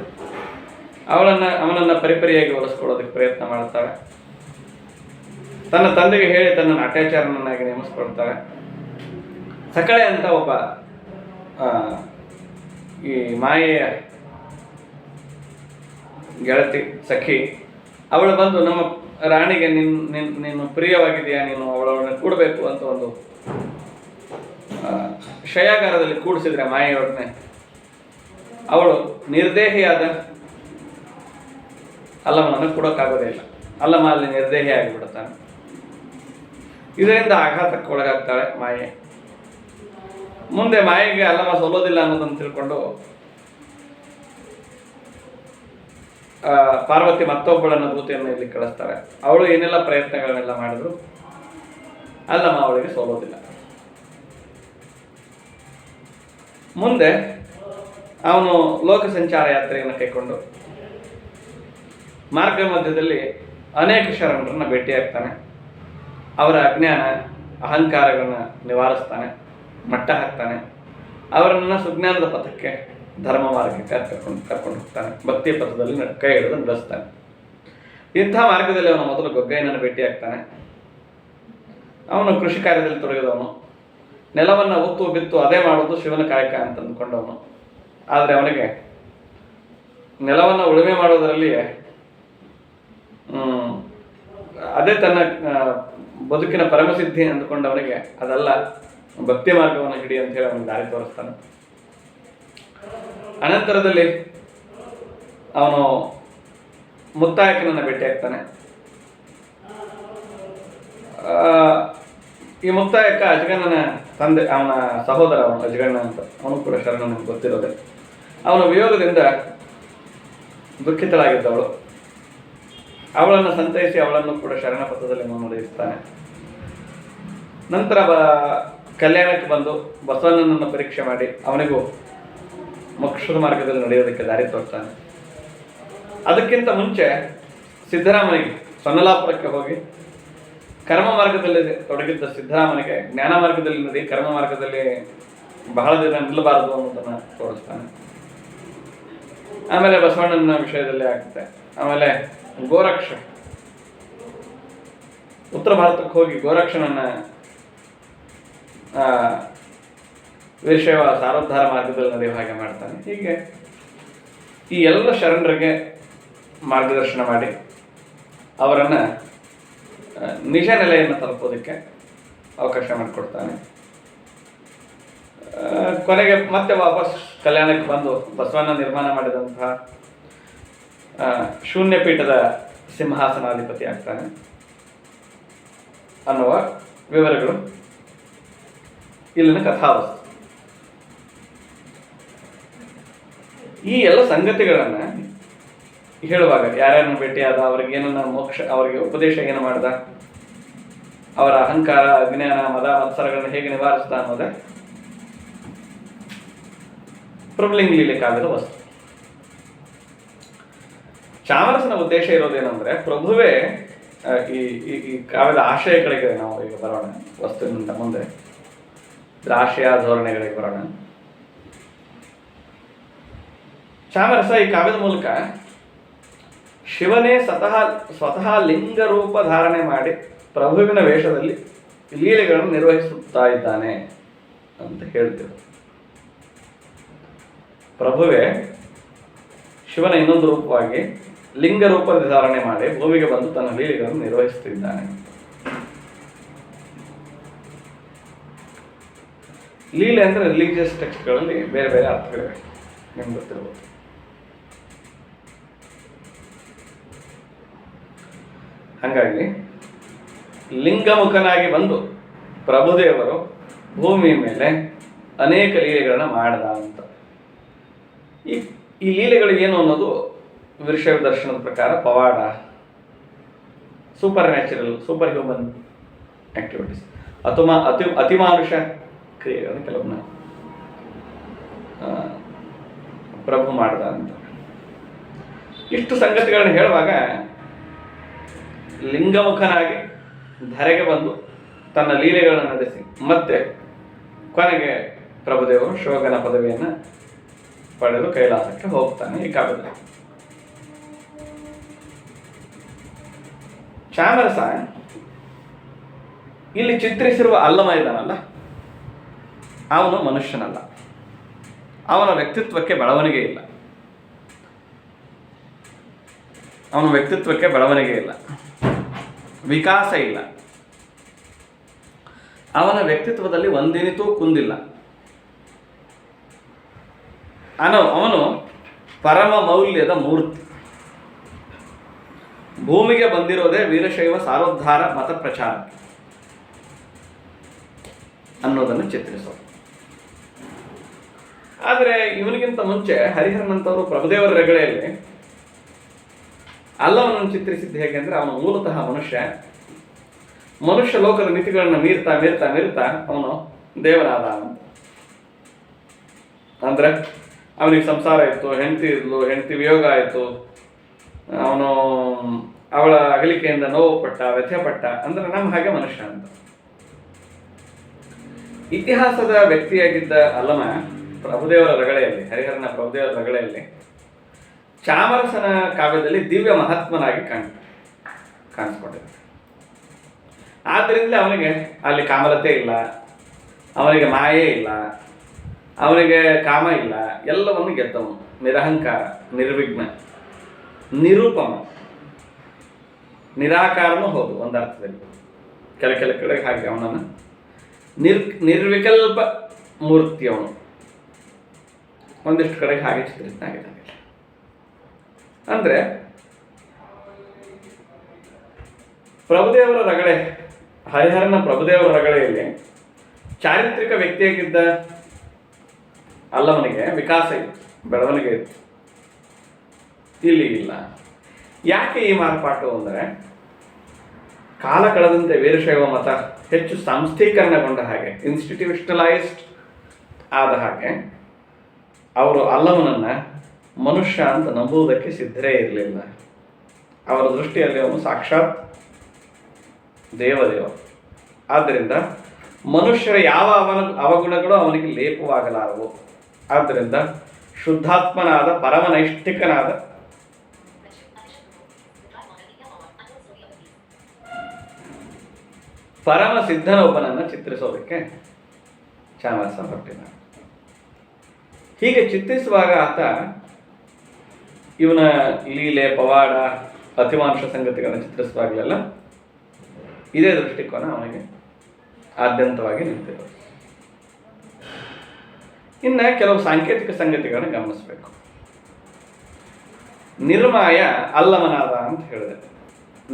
ಅವನನ್ನು ಪರಿಪರಿಯಾಗಿ ಒಲಿಸ್ಕೊಳ್ಳೋದಕ್ಕೆ ಪ್ರಯತ್ನ ಮಾಡ್ತಾಳೆ. ತನ್ನ ತಂದೆಗೆ ಹೇಳಿ ತನ್ನನ್ನು ಅಟ್ಯಾಚಾರನನ್ನಾಗಿ ನೇಮಿಸ್ಕೊಳ್ತಾಳೆ. ಸಕಳೆ ಅಂತ ಒಬ್ಬ ಈ ಮಾಯೆಯ ಗೆಳತಿ, ಸಖಿ, ಅವಳು ಬಂದು ನಮ್ಮ ರಾಣಿಗೆ ನೀನು ಪ್ರಿಯವಾಗಿದೆಯಾ, ನೀನು ಅವಳನ್ನು ಕೂಡಬೇಕು ಅಂತ ಒಂದು ಶಯಾಗಾರದಲ್ಲಿ ಕೂಡಿಸಿದ್ರೆ ಮಾಯೆಯೊಡನೆ ಅವಳು ನಿರ್ದೇಹಿಯಾದ ಅಲ್ಲಮನನ್ನು ಕೊಡೋಕ್ಕಾಗೋದೇ ಇಲ್ಲ. ಅಲ್ಲಮ ಅಲ್ಲಿ ನಿರ್ದೇಹಿ ಆಗಿಬಿಡುತ್ತಾನೆ. ಇದರಿಂದ ಆಘಾತಕ್ಕೆ ಒಳಗಾಗ್ತಾಳೆ ಮಾಯೆ. ಮುಂದೆ ಮಾಯೆಗೆ ಅಲ್ಲಮ ಸೋಲೋದಿಲ್ಲ ಅನ್ನೋದನ್ನು ತಿಳ್ಕೊಂಡು ಪಾರ್ವತಿ ಮತ್ತೊಬ್ಬಳನ್ನು ದೂತೆಯನ್ನು ಇಲ್ಲಿ ಕಳಿಸ್ತಾಳೆ. ಅವಳು ಏನೆಲ್ಲ ಪ್ರಯತ್ನಗಳನ್ನೆಲ್ಲ ಮಾಡಿದ್ರು ಅಲ್ಲಮ ಅವಳಿಗೆ ಸೋಲೋದಿಲ್ಲ. ಮುಂದೆ ಅವನು ಲೋಕ ಸಂಚಾರ ಯಾತ್ರೆಯನ್ನು ಕೈಕೊಂಡು ಮಾರ್ಗ ಮಧ್ಯದಲ್ಲಿ ಅನೇಕ ಶರಣರನ್ನು ಭೇಟಿಯಾಗ್ತಾನೆ. ಅವರ ಅಜ್ಞಾನ, ಅಹಂಕಾರಗಳನ್ನು ನಿವಾರಿಸ್ತಾನೆ, ಮಟ್ಟ ಹಾಕ್ತಾನೆ. ಅವರನ್ನು ಸುಜ್ಞಾನದ ಪಥಕ್ಕೆ, ಧರ್ಮ ಮಾರ್ಗಕ್ಕೆ ಕರ್ಕೊಂಡು ಹೋಗ್ತಾನೆ. ಭಕ್ತಿಯ ಪಥದಲ್ಲಿ ಕೈ ಹಿಡಿದು ನಡೆಸ್ತಾನೆ. ಇಂಥ ಮಾರ್ಗದಲ್ಲಿ ಅವನು ಮೊದಲು ಗೊಗ್ಗಯ್ಯನನ್ನು ಭೇಟಿಯಾಗ್ತಾನೆ. ಅವನು ಕೃಷಿ ಕಾರ್ಯದಲ್ಲಿ ತೊಡಗಿದವನು. ನೆಲವನ್ನು ಉತ್ತು ಬಿತ್ತು ಅದೇ ಮಾಡೋದು ಶಿವನ ಕಾಯಕ ಅಂತ ಅಂದ್ಕೊಂಡವನು. ಆದರೆ ಅವನಿಗೆ ನೆಲವನ್ನು ಉಳುಮೆ ಮಾಡೋದರಲ್ಲಿಯೇ ಅದೇ ತನ್ನ ಬದುಕಿನ ಪರಮಸಿದ್ಧಿ ಅಂದ್ಕೊಂಡವನಿಗೆ ಅದಲ್ಲ, ಭಕ್ತಿ ಮಾರ್ಗವನ್ನು ಹಿಡಿ ಅಂತ ಹೇಳಿ ಅವನಿಗೆ ದಾರಿ ತೋರಿಸ್ತಾನೆ. ಅನಂತರದಲ್ಲಿ ಅವನು ಮುತ್ತಾಯಕನನ್ನು ಭೇಟಿಯಾಗ್ತಾನೆ. ಈ ಮುಕ್ತಾಯಕ್ಕ ಅಜಗಣ್ಣನ ತಂದೆ, ಅವನ ಸಹೋದರ ಅವನು ಅಜಗಣ್ಣ ಅಂತ, ಅವನು ಕೂಡ ಶರಣ ನಮ್ಗೆ ಗೊತ್ತಿರೋದೆ. ಅವನ ವಿಯೋಗದಿಂದ ದುಃಖಿತಳಾಗಿದ್ದವಳು. ಅವಳನ್ನು ಸಂತೈಸಿ ಅವಳನ್ನು ಕೂಡ ಶರಣ ಪಥದಲ್ಲಿ ಮುನ್ನಡೆಯುತ್ತಾನೆ. ನಂತರ ಕಲ್ಯಾಣಕ್ಕೆ ಬಂದು ಬಸವಣ್ಣನನ್ನು ಪರೀಕ್ಷೆ ಮಾಡಿ ಅವನಿಗೂ ಮೋಕ್ಷದ ಮಾರ್ಗದಲ್ಲಿ ನಡೆಯೋದಕ್ಕೆ ದಾರಿ ತೋರ್ತಾನೆ. ಅದಕ್ಕಿಂತ ಮುಂಚೆ ಸಿದ್ದರಾಮನಿಗೆ ಸೊನ್ನಲಾಪುರಕ್ಕೆ ಹೋಗಿ ಕರ್ಮ ಮಾರ್ಗದಲ್ಲಿ ತೊಡಗಿದ್ದ ಸಿದ್ದರಾಮನಿಗೆ ಜ್ಞಾನ ಮಾರ್ಗದಲ್ಲಿ ನಡಿ, ಕರ್ಮ ಮಾರ್ಗದಲ್ಲಿ ಬಹಳ ದಿನ ನಿಲ್ಲಬಾರದು ಅನ್ನೋದನ್ನು ತೋರಿಸ್ತಾನೆ. ಆಮೇಲೆ ಬಸವಣ್ಣನ ವಿಷಯದಲ್ಲಿ ಆಗುತ್ತೆ. ಆಮೇಲೆ ಗೋರಕ್ಷ ಉತ್ತರ ಭಾರತಕ್ಕೆ ಹೋಗಿ ಗೋರಕ್ಷನನ್ನ ವೀರಶೈವ ಸಾರೋದ್ಧಾರ ಮಾರ್ಗದಲ್ಲಿ ನಡೆಯುವ ಹಾಗೆ ಮಾಡ್ತಾನೆ. ಹೀಗೆ ಈ ಎಲ್ಲ ಶರಣರಿಗೆ ಮಾರ್ಗದರ್ಶನ ಮಾಡಿ ಅವರನ್ನು ನಿಜ ನೆಲೆಯನ್ನು ತಲುಪೋದಕ್ಕೆ ಅವಕಾಶ ಮಾಡಿಕೊಡ್ತಾನೆ. ಕೊನೆಗೆ ಮತ್ತೆ ವಾಪಸ್ ಕಲ್ಯಾಣಕ್ಕೆ ಬಂದು ಬಸವಣ್ಣ ನಿರ್ಮಾಣ ಮಾಡಿದಂತಹ ಶೂನ್ಯಪೀಠದ ಸಿಂಹಾಸನಾಧಿಪತಿ ಆಗ್ತಾನೆ ಅನ್ನುವ ವಿವರಗಳು ಇಲ್ಲಿನ ಕಥಾವಸ್ತು. ಈ ಎಲ್ಲ ಸಂಗತಿಗಳನ್ನು ಹೇಳುವಾಗ ಯಾರ್ಯಾರನ್ನು ಭೇಟಿಯಾದ, ಅವ್ರಿಗೆ ಏನನ್ನ ಮೋಕ್ಷ, ಅವರಿಗೆ ಉಪದೇಶ ಏನು ಮಾಡ್ದ, ಅವರ ಅಹಂಕಾರ, ಅಜ್ಞಾನ, ಮದ ಮತ್ಸರಗಳನ್ನು ಹೇಗೆ ನಿವಾರಿಸ್ದ ಅನ್ನೋದೇ ಪ್ರಭುಲಿಂಗ ಲೀಲೆ ಕಾವ್ಯದ ವಸ್ತು. ಚಾಮರಸನ ಉದ್ದೇಶ ಇರೋದೇನೆಂದ್ರೆ, ಪ್ರಭುವೇ ಈ ಈ ಕಾವ್ಯದ ಆಶಯಗಳಿಗೆ ನಾವು ಈಗ ಬರೋಣ. ವಸ್ತುವಿನಿಂದ ಮುಂದೆ ಆಶಯ ಧೋರಣೆಗಳಿಗೆ ಬರೋಣ. ಚಾಮರಸ ಈ ಕಾವ್ಯದ ಮೂಲಕ ಶಿವನೇ ಸ್ವತಃ ಲಿಂಗ ರೂಪ ಧಾರಣೆ ಮಾಡಿ ಪ್ರಭುವಿನ ವೇಷದಲ್ಲಿ ಲೀಲೆಗಳನ್ನು ನಿರ್ವಹಿಸುತ್ತಾ ಇದ್ದಾನೆ ಅಂತ ಹೇಳ್ತೇವೆ. ಪ್ರಭುವೇ ಶಿವನ ಇನ್ನೊಂದು ರೂಪವಾಗಿ ಲಿಂಗ ರೂಪ ಧಾರಣೆ ಮಾಡಿ ಭೂಮಿಗೆ ಬಂದು ತನ್ನ ಲೀಲೆಗಳನ್ನು ನಿರ್ವಹಿಸುತ್ತಿದ್ದಾನೆ. ಲೀಲೆ ಅಂದರೆ ರಿಲಿಜಿಯಸ್ ಟೆಕ್ಸ್ಟ್ಗಳಲ್ಲಿ ಬೇರೆ ಬೇರೆ ಅರ್ಥಗಳಿವೆ, ನಿಮ್ಗೆ ಗೊತ್ತಿರ್ಬೋದು. ಹಾಗಾಗಿ ಲಿಂಗಮುಖನಾಗಿ ಬಂದು ಪ್ರಭುದೇವರು ಭೂಮಿಯ ಮೇಲೆ ಅನೇಕ ಲೀಲೆಗಳನ್ನ ಮಾಡ್ದ ಅಂತ. ಈ ಲೀಲೆಗಳು ಏನು ಅನ್ನೋದು ವೀರಶೈವ ದರ್ಶನದ ಪ್ರಕಾರ ಪವಾಡ, super natural, super human activities, ಅತಿಮಾನುಷ ಕ್ರಿಯೆಗಳನ್ನು ಕೆಲವನ್ನ ಪ್ರಭು ಮಾಡ್ದ ಅಂತ. ಇಷ್ಟು ಸಂಗತಿಗಳನ್ನು ಹೇಳುವಾಗ ಲಿಂಗಮುಖನಾಗಿ ಧರೆಗೆ ಬಂದು ತನ್ನ ಲೀಲೆಗಳನ್ನು ನಡೆಸಿ ಮತ್ತೆ ಕೊನೆಗೆ ಪ್ರಭುದೇವರು ಶಿವಗಣ ಪದವಿಯನ್ನು ಪಡೆದು ಕೈಲಾಸಕ್ಕೆ ಹೋಗ್ತಾನೆ ಈ ಕಾವ್ಯದಲ್ಲಿ. ಚಾಮರಸ ಇಲ್ಲಿ ಚಿತ್ರಿಸಿರುವ ಅಲ್ಲಮ ಇದ್ದಾನಲ್ಲ, ಅವನು ಮನುಷ್ಯನಲ್ಲ. ಅವನ ವ್ಯಕ್ತಿತ್ವಕ್ಕೆ ಬೆಳವಣಿಗೆ ಇಲ್ಲ. ಅವನ ವ್ಯಕ್ತಿತ್ವಕ್ಕೆ ಬೆಳವಣಿಗೆ ಇಲ್ಲ, ವಿಕಾಸ ಇಲ್ಲ. ಅವನ ವ್ಯಕ್ತಿತ್ವದಲ್ಲಿ ಒಂದಿನಿತೂ ಕುಂದಿಲ್ಲ. ಅವನು ಪರಮ ಮೌಲ್ಯದ ಮೂರ್ತಿ. ಭೂಮಿಗೆ ಬಂದಿರೋದೇ ವೀರಶೈವ ಸಾರೋದ್ಧಾರ ಮತ ಪ್ರಚಾರ ಅನ್ನೋದನ್ನು ಚಿತ್ರಿಸೋದು. ಆದರೆ ಇವನಿಗಿಂತ ಮುಂಚೆ ಹರಿಹರನಂತವರು ಪ್ರಭುದೇವರ ರಗಳೆಯಲ್ಲಿ ಅಲ್ಲವನನ್ನು ಚಿತ್ರಿಸಿದ್ದು ಹೇಗೆ ಅಂದರೆ, ಅವನು ಮೂಲತಃ ಮನುಷ್ಯ ಲೋಕದ ಮಿತಿಗಳನ್ನು ಮೀರ್ತಾ ಮೀರ್ತಾ ಮೀರ್ತಾ ಅವನು ದೇವರಾದ ಅಂತ. ಅಂದರೆ ಅವನಿಗೆ ಸಂಸಾರ ಇತ್ತು, ಹೆಂಡತಿ ಇದ್ಲು, ಹೆಂಡತಿ ವಿಯೋಗ ಆಯಿತು, ಅವನು ಅವಳ ಅಗಲಿಕೆಯಿಂದ ನೋವು ಪಟ್ಟ, ವ್ಯಥೆ ಪಟ್ಟ. ಅಂದರೆ ನಮ್ಮ ಹಾಗೆ ಮನುಷ್ಯ ಅಂತ. ಇತಿಹಾಸದ ವ್ಯಕ್ತಿಯಾಗಿದ್ದ ಅಲ್ಲಮ ಪ್ರಭುದೇವರ ರಗಳೆಯಲ್ಲಿ, ಹರಿಹರನ ಪ್ರಭುದೇವರ ರಗಳೆಯಲ್ಲಿ ಚಾಮರಸನ ಕಾವ್ಯದಲ್ಲಿ ದಿವ್ಯ ಮಹಾತ್ಮನಾಗಿ ಕಾಣಿಸ್ಕೊಂಡಿದ್ದ. ಆದ್ದರಿಂದ ಅವನಿಗೆ ಅಲ್ಲಿ ಕಾಮಲತೆ ಇಲ್ಲ, ಅವನಿಗೆ ಮಾಯೆ ಇಲ್ಲ, ಅವನಿಗೆ ಕಾಮ ಇಲ್ಲ, ಎಲ್ಲವನ್ನು ಗೆದ್ದವನು. ನಿರಹಂಕಾರ, ನಿರ್ವಿಘ್ನ, ನಿರೂಪಮ, ನಿರಾಕಾರನೂ ಹೌದು ಒಂದು ಅರ್ಥದಲ್ಲಿ. ಕೆಲ ಕಡೆಗೆ ಹಾಗೆ ಅವನನ್ನು ನಿರ್ವಿಕಲ್ಪ ಮೂರ್ತಿ ಅವನು. ಒಂದಿಷ್ಟು ಕಡೆಗೆ ಹಾಗೆ ಚಿತ್ರಿತನಾಗಿದ್ದಾನೆ. ಅಂದರೆ ಪ್ರಭುದೇವರ ರಗಳೆ ಹರಿಹರನ ಪ್ರಭುದೇವರ ರಗಳೆಯಲ್ಲಿ ಚಾರಿತ್ರಿಕ ವ್ಯಕ್ತಿಯಾಗಿದ್ದ ಅಲ್ಲಮನಿಗೆ ವಿಕಾಸ ಇತ್ತು, ಬೆಳವಣಿಗೆ ಇತ್ತು. ಇಲ್ಲಿ ಇಲ್ಲ. ಯಾಕೆ ಈ ಮಾರ್ಪಾಟು ಅಂದರೆ, ಕಾಲ ಕಳೆದಂತೆ ವೀರಶೈವ ಮತ ಹೆಚ್ಚು ಸಂಸ್ಥೀಕರಣಗೊಂಡ ಹಾಗೆ, ಇನ್ಸ್ಟಿಟ್ಯೂಷನಲೈಸ್ಡ್ ಆದ ಹಾಗೆ, ಅವರು ಅಲ್ಲಮನನ್ನು ಮನುಷ್ಯ ಅಂತ ನಂಬುವುದಕ್ಕೆ ಸಿದ್ಧರೇ ಇರಲಿಲ್ಲ. ಅವರ ದೃಷ್ಟಿಯಲ್ಲಿ ಅವನು ಸಾಕ್ಷಾತ್ ದೇವದೇವ. ಆದ್ದರಿಂದ ಮನುಷ್ಯರ ಯಾವ ಅವಗುಣಗಳು ಅವನಿಗೆ ಲೇಪವಾಗಲಾರವು. ಆದ್ದರಿಂದ ಶುದ್ಧಾತ್ಮನಾದ ಪರಮನೈಷ್ಠಿಕನಾದ ಪರಮ ಸಿದ್ಧನೊಬ್ಬನನ್ನು ಚಿತ್ರಿಸೋದಕ್ಕೆ ಚಾಮರಸ ಹೊರಟಿದ. ಹೀಗೆ ಚಿತ್ರಿಸುವಾಗ ಆತ ಇವನ ಲೀಲೆ, ಪವಾಡ, ಅತಿಮಾನುಷ ಸಂಗತಿಗಳನ್ನು ಚಿತ್ರಿಸುವಾಗಲೆಲ್ಲ ಇದೇ ದೃಷ್ಟಿಕೋನ ಅವನಿಗೆ ಆದ್ಯಂತವಾಗಿ ನಿಂತಿರೋದು. ಇನ್ನು ಕೆಲವು ಸಾಂಕೇತಿಕ ಸಂಗತಿಗಳನ್ನು ಗಮನಿಸಬೇಕು. ನಿರ್ಮಾಯ ಅಲ್ಲಮನಾದ ಅಂತ ಹೇಳಿದೆ.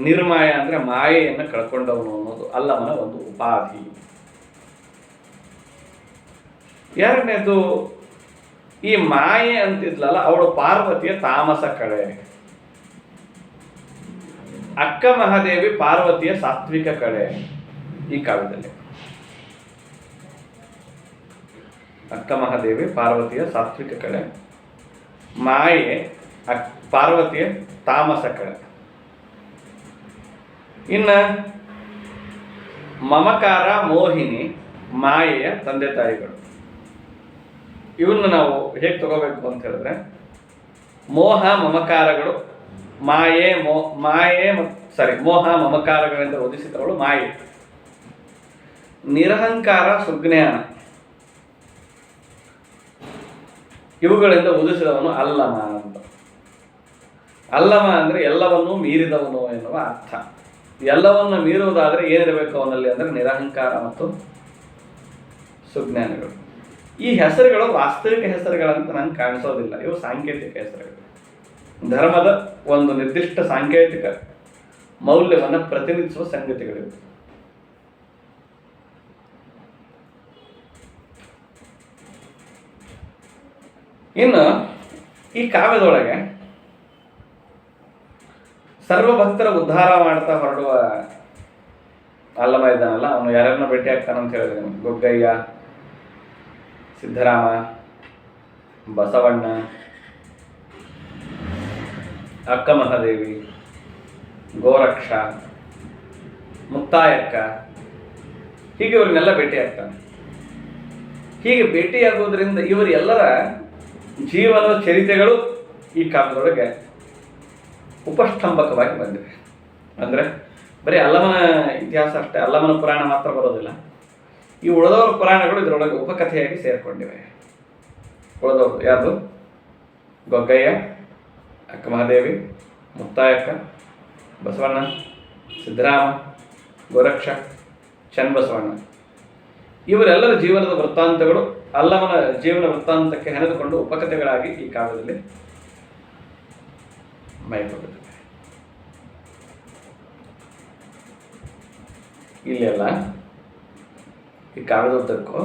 ನಿರ್ಮಾಯ ಅಂದರೆ ಮಾಯೆಯನ್ನು ಕಳ್ಕೊಂಡವನು ಅನ್ನೋದು ಅಲ್ಲಮನ ಒಂದು ಉಪಾಧಿ. ಎರಡನೇದು, ಈ ಮಾಯೆ ಅಂತಿದ್ಲಲ್ಲ, ಅವಳು ಪಾರ್ವತಿಯ ತಾಮಸ ಕಡೆ. ಅಕ್ಕ ಮಹಾದೇವಿ ಪಾರ್ವತಿಯ ಸಾತ್ವಿಕ ಕಡೆ. ಈ ಕಾವ್ಯದಲ್ಲಿ ಅಕ್ಕ ಮಹಾದೇವಿ ಪಾರ್ವತಿಯ ಸಾತ್ವಿಕ ಕಡೆ, ಮಾಯೆ ಪಾರ್ವತಿಯ ತಾಮಸ ಕಡೆ. ಇನ್ನು ಮಮಕಾರ, ಮೋಹಿನಿ ಮಾಯೆಯ ತಂದೆ ತಾಯಿಗಳು. ಇವನ್ನ ನಾವು ಹೇಗೆ ತಗೋಬೇಕು ಅಂತ ಹೇಳಿದ್ರೆ, ಮೋಹ ಮಮಕಾರಗಳು ಮೋಹ ಮಮಕಾರಗಳಿಂದ ಉದಿಸಿದವಳು ಮಾಯೆ. ನಿರಹಂಕಾರ ಸುಜ್ಞಾನ ಇವುಗಳಿಂದ ಉದಿಸಿದವನು ಅಲ್ಲಮ ಅಂತ. ಅಲ್ಲಮ ಅಂದರೆ ಎಲ್ಲವನ್ನೂ ಮೀರಿದವನು ಎನ್ನುವ ಅರ್ಥ. ಎಲ್ಲವನ್ನು ಮೀರುವುದಾದರೆ ಏನಿರಬೇಕು ಅವನಲ್ಲಿ ಅಂದರೆ ನಿರಹಂಕಾರ ಮತ್ತು ಸುಜ್ಞಾನಗಳು. ಈ ಹೆಸರುಗಳು ವಾಸ್ತವಿಕ ಹೆಸರುಗಳಂತ ನಂಗೆ ಕಾಣಿಸೋದಿಲ್ಲ. ಇವು ಸಾಂಕೇತಿಕ ಹೆಸರುಗಳು. ಧರ್ಮದ ಒಂದು ನಿರ್ದಿಷ್ಟ ಸಾಂಕೇತಿಕ ಮೌಲ್ಯವನ್ನು ಪ್ರತಿನಿಧಿಸುವ ಸಂಗತಿಗಳಿವೆ. ಇನ್ನು ಈ ಕಾವ್ಯದೊಳಗೆ ಸರ್ವ ಭಕ್ತರ ಉದ್ಧಾರ ಮಾಡ್ತಾ ಹೊರಡುವ ಅಲ್ಲಮ ಇದ್ದಾನಲ್ಲ, ಅವನು ಯಾರನ್ನ ಭೇಟಿ ಆಗ್ತಾನಂತ ಹೇಳಿದ್ರೆ, ಗೊಗ್ಗಯ್ಯ, ಸಿದ್ದರಾಮ, ಬಸವಣ್ಣ, ಅಕ್ಕ ಮಹಾದೇವಿ, ಗೋರಕ್ಷ, ಮುಕ್ತಾಯಕ್ಕ, ಹೀಗೆ ಇವ್ರನ್ನೆಲ್ಲ ಭೇಟಿ ಆಗ್ತಾನೆ. ಹೀಗೆ ಭೇಟಿಯಾಗುವುದರಿಂದ ಇವರೆಲ್ಲರ ಜೀವನದ ಚರಿತೆಗಳು ಈ ಕಾವ್ಯದೊಳಗೆ ಉಪಸ್ತಂಭಕವಾಗಿ ಬಂದಿವೆ. ಅಂದರೆ ಬರೀ ಅಲ್ಲಮನ ಇತಿಹಾಸ ಅಷ್ಟೇ, ಅಲ್ಲಮನ ಪುರಾಣ ಮಾತ್ರ ಬರೋದಿಲ್ಲ. ಈ ಉಳಿದವರ ಪುರಾಣಗಳು ಇದರೊಳಗೆ ಉಪಕಥೆಯಾಗಿ ಸೇರಿಕೊಂಡಿವೆ. ಉಳಿದವರು ಯಾವುದು? ಗೊಗ್ಗಯ್ಯ, ಅಕ್ಕ ಮಹಾದೇವಿ, ಮುಕ್ತಾಯಕ್ಕ, ಬಸವಣ್ಣ, ಸಿದ್ದರಾಮ, ಗೋರಕ್ಷ, ಚನ್ನಬಸವಣ್ಣ, ಇವರೆಲ್ಲರ ಜೀವನದ ವೃತ್ತಾಂತಗಳು ಅಲ್ಲಮನ ಜೀವನ ವೃತ್ತಾಂತಕ್ಕೆ ಹೆಣೆದುಕೊಂಡು ಉಪಕಥೆಗಳಾಗಿ ಈ ಕಾವ್ಯದಲ್ಲಿ ಮೈಕೊಂಡಿವೆ. ಇಲ್ಲೆಲ್ಲ ಈ ಕಾವ್ಯದುದ್ದಕ್ಕೂ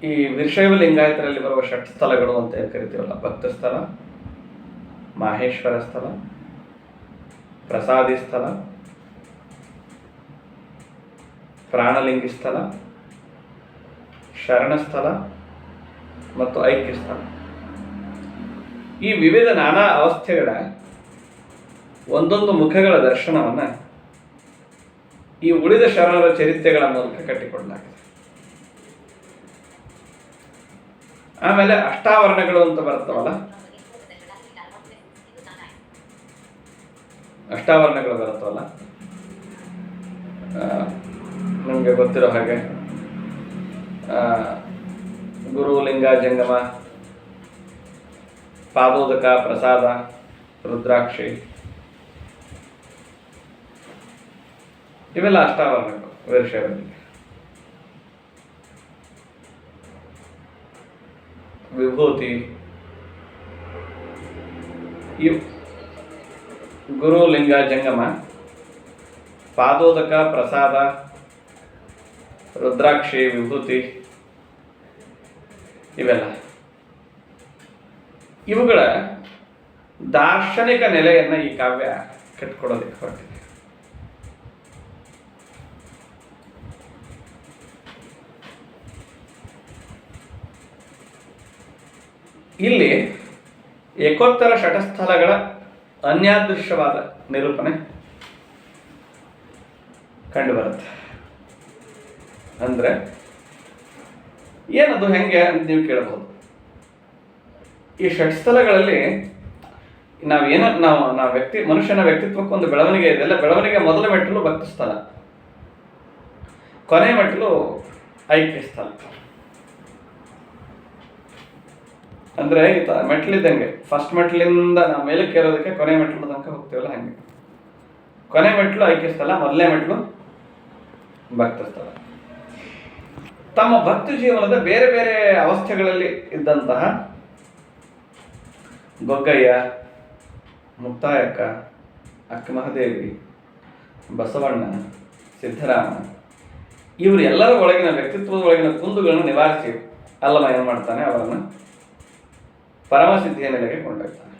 ಈ ವೀರಶೈವ ಲಿಂಗಾಯತರಲ್ಲಿ ಬರುವ ಷಟ್ ಸ್ಥಳಗಳು ಅಂತ ಏನು ಕರಿತೀವಲ್ಲ, ಭಕ್ತ ಸ್ಥಳ, ಮಾಹೇಶ್ವರ ಸ್ಥಳ, ಪ್ರಸಾದಿ ಸ್ಥಳ, ಪ್ರಾಣಲಿಂಗಿ ಸ್ಥಳ, ಶರಣ ಸ್ಥಳ ಮತ್ತು ಐಕ್ಯ ಸ್ಥಳ, ಈ ವಿವಿಧ ನಾನಾ ಅವಸ್ಥೆಗಳ ಒಂದೊಂದು ಮುಖಗಳ ದರ್ಶನವನ್ನು ಈ ಉಳಿದ ಶರಣರ ಚರಿತ್ರೆಗಳ ಮೂಲಕ ಕಟ್ಟಿಕೊಡಲಾಗಿದೆ. ಆಮೇಲೆ ಅಷ್ಟಾವರಣಗಳು ಅಂತ ಬರ್ತಾವಲ್ಲ, ಅಷ್ಟಾವರಣಗಳು ಬರುತ್ತವಲ್ಲ, ನಮಗೆ ಗೊತ್ತಿರೋ ಹಾಗೆ ಗುರು, ಲಿಂಗ, ಜಂಗಮ, ಪಾದೋದಕ, ಪ್ರಸಾದ, ರುದ್ರಾಕ್ಷಿ, ಇವೆಲ್ಲ ಅಷ್ಟಾವರಣಗಳು ವೀರಶೈವದಲ್ಲಿ. ವಿಭೂತಿ, ಗುರು, ಲಿಂಗ, ಜಂಗಮ, ಪಾದೋದಕ, ಪ್ರಸಾದ, ರುದ್ರಾಕ್ಷಿ, ವಿಭೂತಿ ಇವೆಲ್ಲ ಇವುಗಳ ದಾರ್ಶನಿಕ ನೆಲೆಯನ್ನು ಈ ಕಾವ್ಯ ಕಟ್ಕೊಡೋದಕ್ಕೆ ಹೊರಟಿದೆ. ಇಲ್ಲಿ ಏಕೋತ್ತರ ಷಟಸ್ಥಲಗಳ ಅನ್ಯಾದೃಶ್ಯವಾದ ನಿರೂಪಣೆ ಕಂಡುಬರುತ್ತೆ. ಅಂದರೆ ಏನದು ಹೆಂಗೆ ಅಂತ ನೀವು ಕೇಳಬಹುದು. ಈ ಷಟ್ಸ್ಥಲಗಳಲ್ಲಿ ನಾವು ಮನುಷ್ಯನ ವ್ಯಕ್ತಿತ್ವಕ್ಕೆ ಒಂದು ಬೆಳವಣಿಗೆ ಇದೆ. ಅಲ್ಲ, ಬೆಳವಣಿಗೆ ಮೊದಲ ಮೆಟ್ಟಲು ಭಕ್ತಿ ಸ್ಥಳ, ಕೊನೆ ಮೆಟ್ಟಲು ಐಕ್ಯ ಸ್ಥಳ. ಅಂದರೆ ಮೆಟ್ಲಿದ್ದಂಗೆ ಫಸ್ಟ್ ಮೆಟ್ಲಿಂದ ನಾವು ಮೇಲಕ್ಕೆ ಏರೋದಕ್ಕೆ ಕೊನೆ ಮೆಟ್ಲು ತನಕ ಹೋಗ್ತೀವಲ್ಲ, ಹಾಗೆ ಕೊನೆ ಮೆಟ್ಲು ಐಕ್ಯ ಸ್ಥಳ, ಮೊದಲನೇ ಮೆಟ್ಲು ಭಕ್ತ ಸ್ಥಳ. ತಮ್ಮ ಭಕ್ತಿ ಜೀವನದ ಬೇರೆ ಬೇರೆ ಅವಸ್ಥೆಗಳಲ್ಲಿ ಇದ್ದಂತಹ ಗೊಗ್ಗಯ್ಯ, ಮುಕ್ತಾಯಕ್ಕ, ಅಕ್ಕ ಮಹಾದೇವಿ, ಬಸವಣ್ಣ, ಸಿದ್ದರಾಮ ಇವರು ಎಲ್ಲರ ಒಳಗಿನ ವ್ಯಕ್ತಿತ್ವದ ಒಳಗಿನ ಕುಂದುಗಳನ್ನು ನಿವಾರಿಸಿ ಅಲ್ಲಮ ಏನು ಮಾಡ್ತಾನೆ, ಅವರನ್ನು ಪರಮಸಿದ್ಧಿಯ ನೆಲೆಗೆ ಕೊಂಡೊಯ್ತಾನೆ.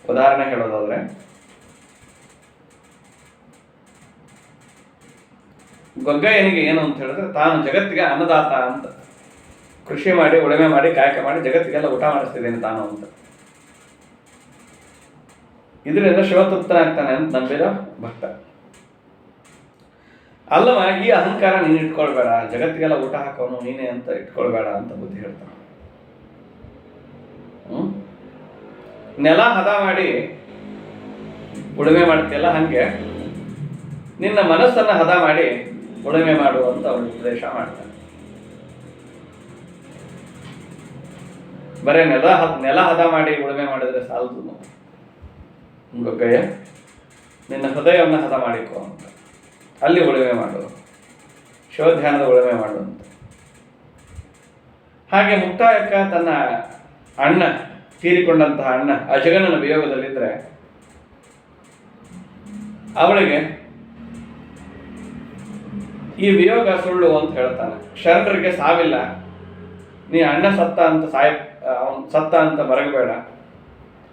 ಉದಾಹರಣೆ ಹೇಳೋದಾದ್ರೆ, ಗೊಗ್ಗಯ್ಯನಿಗೆ ಏನು ಅಂತ ಹೇಳಿದ್ರೆ, ತಾನು ಜಗತ್ತಿಗೆ ಅನ್ನದಾತ ಅಂತ, ಕೃಷಿ ಮಾಡಿ ಉಳುಮೆ ಮಾಡಿ ಕಾಯಕ ಮಾಡಿ ಜಗತ್ತಿಗೆಲ್ಲ ಊಟ ಮಾಡಿಸ್ತಿದ್ದೇನೆ ತಾನು ಅಂತ. ಇದರಿಂದ ಶಿವತೃಪ್ತನಾಗ್ತಾನೆ ಅಂತ ನಂಬಿರೋ ಭಕ್ತ. ಅಲ್ಲವ ಈ ಅಹಂಕಾರ ನೀನು ಇಟ್ಕೊಳ್ಬೇಡ, ಜಗತ್ತಿಗೆಲ್ಲ ಊಟ ಹಾಕೋನು ನೀನೇ ಅಂತ ಇಟ್ಕೊಳ್ಬೇಡ ಅಂತ ಬುದ್ಧಿ ಹೇಳ್ತಾನೆ. ನೆಲ ಹದ ಮಾಡಿ ಉಳುಮೆ ಮಾಡ್ತೀಯಲ್ಲ, ಹಂಗೆ ನಿನ್ನ ಮನಸ್ಸನ್ನ ಹದ ಮಾಡಿ ಉಳುಮೆ ಮಾಡು ಅಂತ ಅವನು ಉಪದೇಶ ಮಾಡ್ತಾನೆ. ಬರೇ ನೆಲ ಹದ ಮಾಡಿ ಉಳುಮೆ ಮಾಡಿದ್ರೆ ಸಾಲದು ಗೊಗ್ಗಯ್ಯ, ನಿನ್ನ ಹೃದಯವನ್ನು ಹದ ಮಾಡಿಕೊ ಅಂತ, ಅಲ್ಲಿ ಉಳುಮೆ ಮಾಡು, ಶಿವಧ್ಯಾನದ ಉಳುಮೆ ಮಾಡು ಅಂತ. ಹಾಗೆ ಮುಕ್ತಾಯಕ್ಕ ತನ್ನ ಅಣ್ಣ, ತೀರಿಕೊಂಡಂತಹ ಅಣ್ಣ ಅಜಗನನ ವಿಯೋಗದಲ್ಲಿದ್ದರೆ ಅವಳಿಗೆ ಈ ವಿಯೋಗ ಸುಳ್ಳು ಅಂತ ಹೇಳ್ತಾನೆ. ಶರಣರಿಗೆ ಸಾವಿಲ್ಲ, ನೀ ಅಣ್ಣ ಸತ್ತ ಅಂತ ಮರಗಬೇಡ,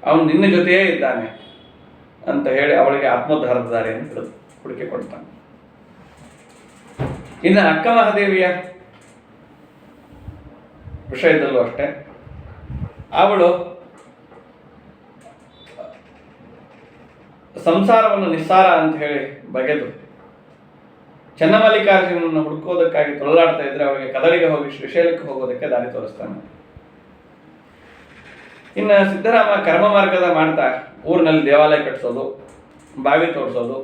ಅವನು ನಿನ್ನ ಜೊತೆಯೇ ಇದ್ದಾನೆ ಅಂತ ಹೇಳಿ ಅವಳಿಗೆ ಆತ್ಮೋದ್ಧಾರದ ದಾರಿಯನ್ನು ಹುಡುಕಿ ಕೊಡ್ತಾನೆ. ಇನ್ನು ಅಕ್ಕ ಮಹಾದೇವಿಯ ವಿಷಯದಲ್ಲೂ ಅಷ್ಟೇ, ಅವಳು ಸಂಸಾರವನ್ನು ನಿಸ್ಸಾರ ಅಂತ ಹೇಳಿ ಬಗೆದು ಚನ್ನಮಲ್ಲಿಕಾರ್ಜುನನ್ನು ಹುಡುಕೋದಕ್ಕಾಗಿ ತೊಳಲಾಡ್ತಾ ಇದ್ರೆ ಅವಳಿಗೆ ಕದಳಿಗೆ ಹೋಗಿ ಶ್ರೀಶೈಲಕ್ಕೆ ಹೋಗೋದಕ್ಕೆ ದಾರಿ ತೋರಿಸ್ತಾನೆ. ಇನ್ನು ಸಿದ್ದರಾಮ ಕರ್ಮ ಮಾರ್ಗದ ಮಾಡ್ತಾ ಊರಿನಲ್ಲಿ ದೇವಾಲಯ ಕಟ್ಟಿಸೋದು, ಬಾವಿ ತೋರಿಸೋದು,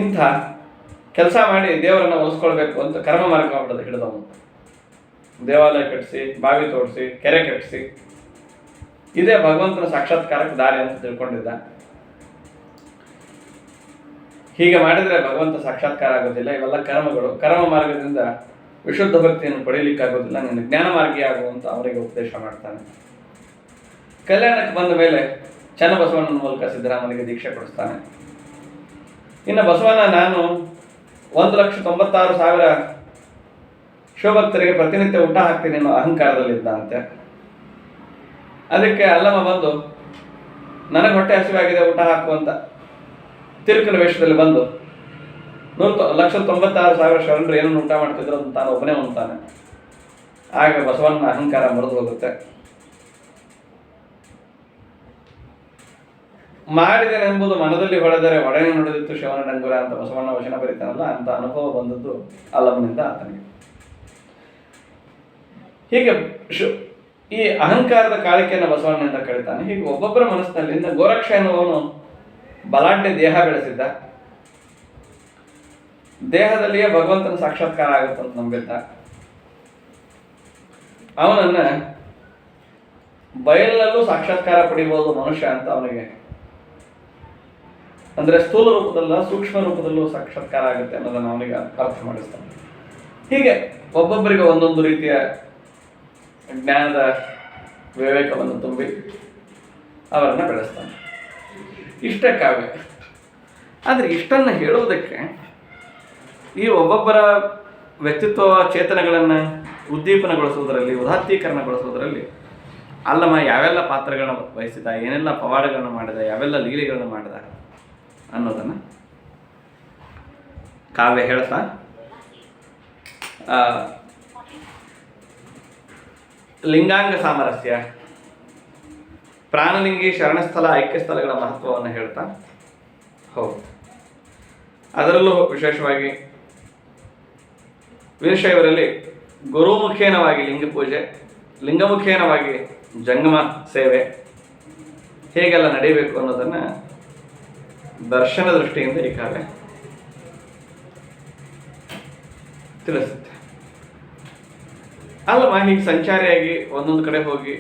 ಇಂಥ ಕೆಲಸ ಮಾಡಿ ದೇವರನ್ನು ಒಲಿಸ್ಕೊಳ್ಬೇಕು ಅಂತ ಕರ್ಮ ಮಾರ್ಗ ಹಿಡಿದವನು. ದೇವಾಲಯ ಕಟ್ಟಿಸಿ, ಬಾವಿ ತೋರಿಸಿ, ಕೆರೆ ಕಟ್ಟಿಸಿ, ಇದೇ ಭಗವಂತನ ಸಾಕ್ಷಾತ್ಕಾರಕ್ಕೆ ದಾರಿ ಅಂತ ತಿಳ್ಕೊಂಡಿದ್ದ. ಹೀಗೆ ಮಾಡಿದರೆ ಭಗವಂತ ಸಾಕ್ಷಾತ್ಕಾರ ಆಗೋದಿಲ್ಲ, ಇವೆಲ್ಲ ಕರ್ಮಗಳು, ಕರ್ಮ ಮಾರ್ಗದಿಂದ ವಿಶುದ್ಧ ಭಕ್ತಿಯನ್ನು ಪಡೀಲಿಕ್ಕಾಗೋದಿಲ್ಲ, ನಿನ್ನ ಜ್ಞಾನ ಮಾರ್ಗಿ ಆಗುವಂತ ಅವರಿಗೆ ಉಪದೇಶ ಮಾಡ್ತಾನೆ. ಕಲ್ಯಾಣಕ್ಕೆ ಬಂದ ಮೇಲೆ ಚನ್ನಬಸವಣ್ಣನ ಮೂಲಕ ಸಿದ್ದರಾಮನಿಗೆ ದೀಕ್ಷೆ ಕೊಡಿಸ್ತಾನೆ. ಇನ್ನು ಬಸವಣ್ಣ, ನಾನು 1,96,000 ಶಿವಭಕ್ತರಿಗೆ ಪ್ರತಿನಿತ್ಯ ಊಟ ಹಾಕ್ತೀನಿ ಅನ್ನೋ ಅಹಂಕಾರದಲ್ಲಿದ್ದಂತೆ. ಅದಕ್ಕೆ ಅಲ್ಲಮ ಬಂದು ನನಗೆ ಹೊಟ್ಟೆ ಹಸಿವಾಗಿದೆ ಊಟ ಹಾಕುವಂತ ತಿರುಕನ ವೇಷದಲ್ಲಿ ಬಂದು 1,96,000 ಶರಣರು ಏನನ್ನು ಊಟ ಮಾಡ್ತಿದ್ರು ಅಂತ ತಾನು ಒಬ್ಬನೇ ಉಣ್ತಾನೆ. ಆಗ ಬಸವಣ್ಣ ಅಹಂಕಾರ ಮರೆದು ಹೋಗುತ್ತೆ. ಮಾಡಿದೆನೆಂಬುದು ಮನದಲ್ಲಿ ಹೊಡೆದರೆ ಒಡನೆ ನುಡಿದಿತ್ತು ಶಿವನ ಡಂಗುರ ಅಂತ ಬಸವಣ್ಣ ವಚನ ಬರೀತಾನಲ್ಲ, ಅಂತ ಅನುಭವ ಬಂದದ್ದು ಅಲ್ಲಮನಿಂದ ಆತನಿಗೆ. ಹೀಗೆ ಈ ಅಹಂಕಾರದ ಕಾಳಿಕೆಯನ್ನು ಬಸವಣ್ಣನಿಂದ ಕಳಿತಾನೆ. ಹೀಗೆ ಒಬ್ಬೊಬ್ಬರ ಮನಸ್ಸಿನಲ್ಲಿ ಇನ್ನು ಗೋರಕ್ಷ ಎನ್ನುವನು ಬಲಾಢ್ಯ ದೇಹ ಬೆಳೆಸಿದ್ದ, ದೇಹದಲ್ಲಿಯೇ ಭಗವಂತನ ಸಾಕ್ಷಾತ್ಕಾರ ಆಗುತ್ತಂತ ನಂಬಿದ್ದ. ಅವನನ್ನ ಬಯಲಲ್ಲೂ ಸಾಕ್ಷಾತ್ಕಾರ ಪಡಿಬಹುದು ಮನುಷ್ಯ ಅಂತ ಅವನಿಗೆ, ಅಂದ್ರೆ ಸ್ಥೂಲ ರೂಪದಲ್ಲ ಸೂಕ್ಷ್ಮ ರೂಪದಲ್ಲೂ ಸಾಕ್ಷಾತ್ಕಾರ ಆಗುತ್ತೆ ಅನ್ನೋದನ್ನು ಅವನಿಗೆ ಅರ್ಥ ಮಾಡಿಸ್ತಾನೆ. ಹೀಗೆ ಒಬ್ಬೊಬ್ಬರಿಗೆ ಒಂದೊಂದು ರೀತಿಯ ಜ್ಞಾನದ ವಿವೇಕವನ್ನು ತುಂಬಿ ಅವರನ್ನು ಬೆಳೆಸ್ತಾನೆ. ಇಷ್ಟೇ ಕಾವ್ಯ. ಆದರೆ ಇಷ್ಟನ್ನು ಹೇಳುವುದಕ್ಕೆ ಈ ಒಬ್ಬೊಬ್ಬರ ವ್ಯಕ್ತಿತ್ವ ಚೇತನಗಳನ್ನು ಉದ್ದೀಪನಗೊಳಿಸುವುದರಲ್ಲಿ, ಉದಾತ್ತೀಕರಣಗೊಳಿಸುವುದರಲ್ಲಿ ಅಲ್ಲಮ್ಮ ಯಾವೆಲ್ಲ ಪಾತ್ರಗಳನ್ನು ವಹಿಸಿದ, ಏನೆಲ್ಲ ಪವಾಡಗಳನ್ನು ಮಾಡಿದ, ಯಾವೆಲ್ಲ ಲೀಲೆಗಳನ್ನು ಮಾಡಿದ ಅನ್ನೋದನ್ನು ಕಾವ್ಯ ಹೇಳ್ತಾ ಲಿಂಗಾಂಗ ಸಾಮರಸ್ಯ, ಪ್ರಾಣಲಿಂಗಿ ಶರಣಸ್ಥಳ ಐಕ್ಯಸ್ಥಳಗಳ ಮಹತ್ವವನ್ನು ಹೇಳ್ತಾ ಹೌದು. ಅದರಲ್ಲೂ ವಿಶೇಷವಾಗಿ ವೀರಶೈವರಲ್ಲಿ ಗುರುಮುಖೇನವಾಗಿ ಲಿಂಗ ಪೂಜೆ, ಲಿಂಗಮುಖೇನವಾಗಿ ಜಂಗಮ ಸೇವೆ ಹೇಗೆಲ್ಲ ನಡೀಬೇಕು ಅನ್ನೋದನ್ನು ದರ್ಶನ ದೃಷ್ಟಿಯಿಂದ ಈ ಕಾವ್ಯ ತಿಳಿಸುತ್ತೆ. ಅಲ್ಲಮ್ಮ ಹೀಗೆ ಸಂಚಾರಿಯಾಗಿ ಒಂದೊಂದು ಕಡೆ ಹೋಗಿ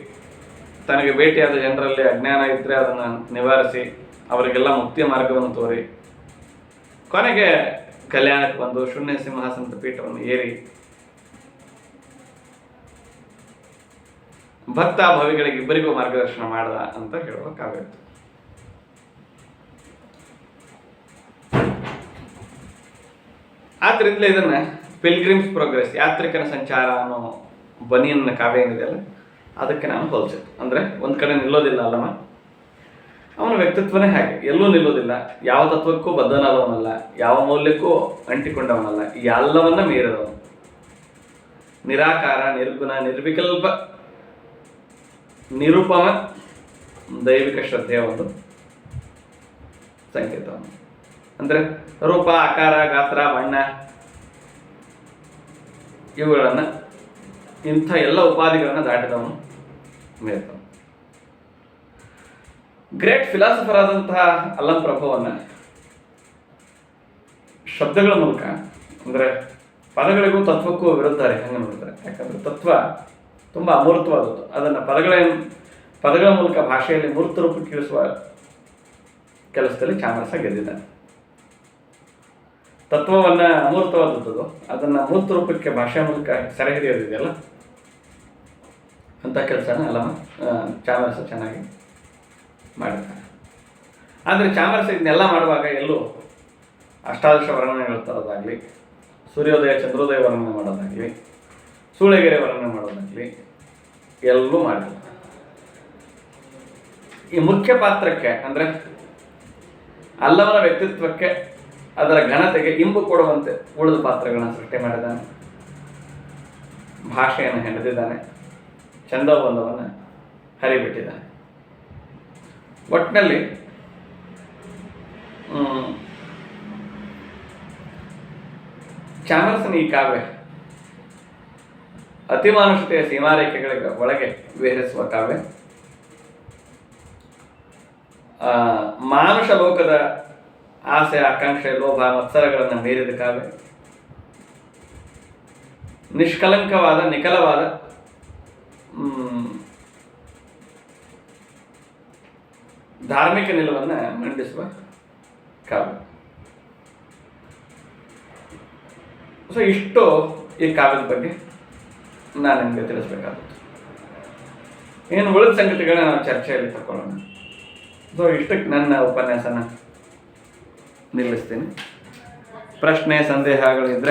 ತನಗೆ ಭೇಟಿಯಾದ ಜನರಲ್ಲಿ ಅಜ್ಞಾನ ಇದ್ದರೆ ಅದನ್ನು ನಿವಾರಿಸಿ ಅವರಿಗೆಲ್ಲ ಮುಕ್ತಿಯ ಮಾರ್ಗವನ್ನು ತೋರಿ ಕೊನೆಗೆ ಕಲ್ಯಾಣಕ್ಕೆ ಬಂದು ಶೂನ್ಯ ಸಿಂಹಾಸನದ ಪೀಠವನ್ನು ಏರಿ ಭಕ್ತ ಭವಿಗಳಿಗೆ ಇಬ್ಬರಿಗೂ ಮಾರ್ಗದರ್ಶನ ಮಾಡ್ದ ಅಂತ ಹೇಳುವ ಕಾವ್ಯ. ಆದ್ರಿಂದಲೇ ಇದನ್ನ ಪಿಲ್ಗ್ರಿಮ್ಸ್ ಪ್ರೋಗ್ರೆಸ್, ಯಾತ್ರಿಕನ ಸಂಚಾರ ಅನ್ನೋ ಬನಿಯನ್ನ ಕಾವ್ಯ ಏನಿದೆಯಲ್ಲ ಅದಕ್ಕೆ ನಾನು ಹೋಲಿಸಿದ್ದು. ಅಂದರೆ ಒಂದು ಕಡೆ ನಿಲ್ಲೋದಿಲ್ಲ ಅಲ್ಲಮ್ಮ, ಅವನ ವ್ಯಕ್ತಿತ್ವನೇ ಹಾಗೆ, ಎಲ್ಲೂ ನಿಲ್ಲೋದಿಲ್ಲ, ಯಾವ ತತ್ವಕ್ಕೂ ಬದ್ಧನಾದವನಲ್ಲ, ಯಾವ ಮೌಲ್ಯಕ್ಕೂ ಅಂಟಿಕೊಂಡವನಲ್ಲ, ಎಲ್ಲವನ್ನ ಮೀರಿದವನು, ನಿರಾಕಾರ, ನಿರ್ಗುಣ, ನಿರ್ವಿಕಲ್ಪ, ನಿರುಪಮ ದೈವಿಕ ಶ್ರದ್ಧೆಯ ಒಂದು ಸಂಕೇತವನ್ನು. ಅಂದರೆ ರೂಪ, ಆಕಾರ, ಗಾತ್ರ, ಬಣ್ಣ ಇವುಗಳನ್ನು, ಇಂಥ ಎಲ್ಲ ಉಪಾಧಿಗಳನ್ನು ದಾಟಿದವನು ಮೇಲ್ದವನು. ಗ್ರೇಟ್ ಫಿಲಾಸಫರ್ ಆದಂತಹ ಅಲ್ಲಂ ಪ್ರಭುವನ್ನು ಶಬ್ದಗಳ ಮೂಲಕ, ಅಂದರೆ ಪದಗಳಿಗೂ ತತ್ವಕ್ಕೂ ವಿರುದ್ಧ ಹಂಗೆ ನೋಡ್ತಾರೆ. ಯಾಕಂದರೆ ತತ್ವ ತುಂಬ ಅಮೂರ್ತವಾದದ್ದು, ಅದನ್ನು ಪದಗಳ ಮೂಲಕ ಭಾಷೆಯಲ್ಲಿ ಮೂರ್ತ ರೂಪಕ್ಕೆ ಇಳಿಸುವ ಕೆಲಸದಲ್ಲಿ ಚಾಮರಸ ಗೆದ್ದಿದ್ದಾನೆ. ತತ್ವವನ್ನು ಅಮೂರ್ತವಾದದ್ದು ಅದನ್ನು ಮೂರ್ತ ರೂಪಕ್ಕೆ ಭಾಷೆ ಮೂಲಕ ಸೆರೆ ಹಿಡಿಯೋದಿದೆಯಲ್ಲ, ಅಂಥ ಕೆಲಸನ ಅಲ್ಲಮ್ಮ ಚಾಮರಸ ಚೆನ್ನಾಗಿ ಮಾಡಿರ್ತಾರೆ. ಆದರೆ ಚಾಮರಸ ಇದನ್ನೆಲ್ಲ ಮಾಡುವಾಗ ಎಲ್ಲೂ ಅಷ್ಟಾದಶ ವರ್ಣನೆಗಳು ತರೋದಾಗಲಿ, ಸೂರ್ಯೋದಯ ಚಂದ್ರೋದಯ ವರ್ಣನೆ ಮಾಡೋದಾಗಲಿ, ಸೂಳೆಗೆರೆ ವರ್ಣನೆ ಮಾಡೋದಾಗಲಿ ಎಲ್ಲೂ ಮಾಡಿಲ್ಲ. ಈ ಮುಖ್ಯ ಪಾತ್ರಕ್ಕೆ, ಅಂದರೆ ಅಲ್ಲವನ ವ್ಯಕ್ತಿತ್ವಕ್ಕೆ, ಅದರ ಘನತೆಗೆ ಇಂಬು ಕೊಡುವಂತೆ ಉಳಿದ ಪಾತ್ರಗಳನ್ನು ಸೃಷ್ಟಿ ಮಾಡಿದ್ದಾನೆ, ಭಾಷೆಯನ್ನು ಹೆಣೆದಿದ್ದಾನೆ, ಛಂದೋಬಂಧವನ್ನು ಹರಿಬಿಟ್ಟಿದ್ದಾನೆ. ಒಟ್ಟಿನಲ್ಲಿ ಚಾಮರಸನ ಈ ಕಾವ್ಯ ಅತಿಮಾನುಷತೆಯ ಸೀಮಾರೇಖೆಗಳಿಗೆ ಒಳಗೆ ವಿಹರಿಸುವ ಕಾವ್ಯ, ಮಾನುಷ ಲೋಕದ ಆಸೆ, ಆಕಾಂಕ್ಷೆ, ಲೋಭ, ಮತ್ಸರಗಳನ್ನು ಮೀರಿದ ಕಾವ್ಯ, ನಿಷ್ಕಲಂಕವಾದ, ನಿಖಲವಾದ ಧಾರ್ಮಿಕ ನಿಲುವನ್ನು ಮಂಡಿಸುವ ಕಾವ್ಯ. ಸೊ ಇಷ್ಟು ಈ ಕಾವ್ಯದ ಬಗ್ಗೆ ನಾನು ನಿಮಗೆ ತಿಳಿಸ್ಬೇಕಾದದ್ದು. ಏನು ಉಳಿದ ಸಂಗತಿಗಳನ್ನ ನಾವು ಚರ್ಚೆಯಲ್ಲಿ ತಗೊಳ್ಳೋಣ. ಸೊ ಇಷ್ಟಕ್ಕೆ ನನ್ನ ಉಪನ್ಯಾಸನ ನಿಲ್ಲಿಸ್ತೀನಿ. ಪ್ರಶ್ನೆ ಸಂದೇಹಗಳಿದ್ರೆ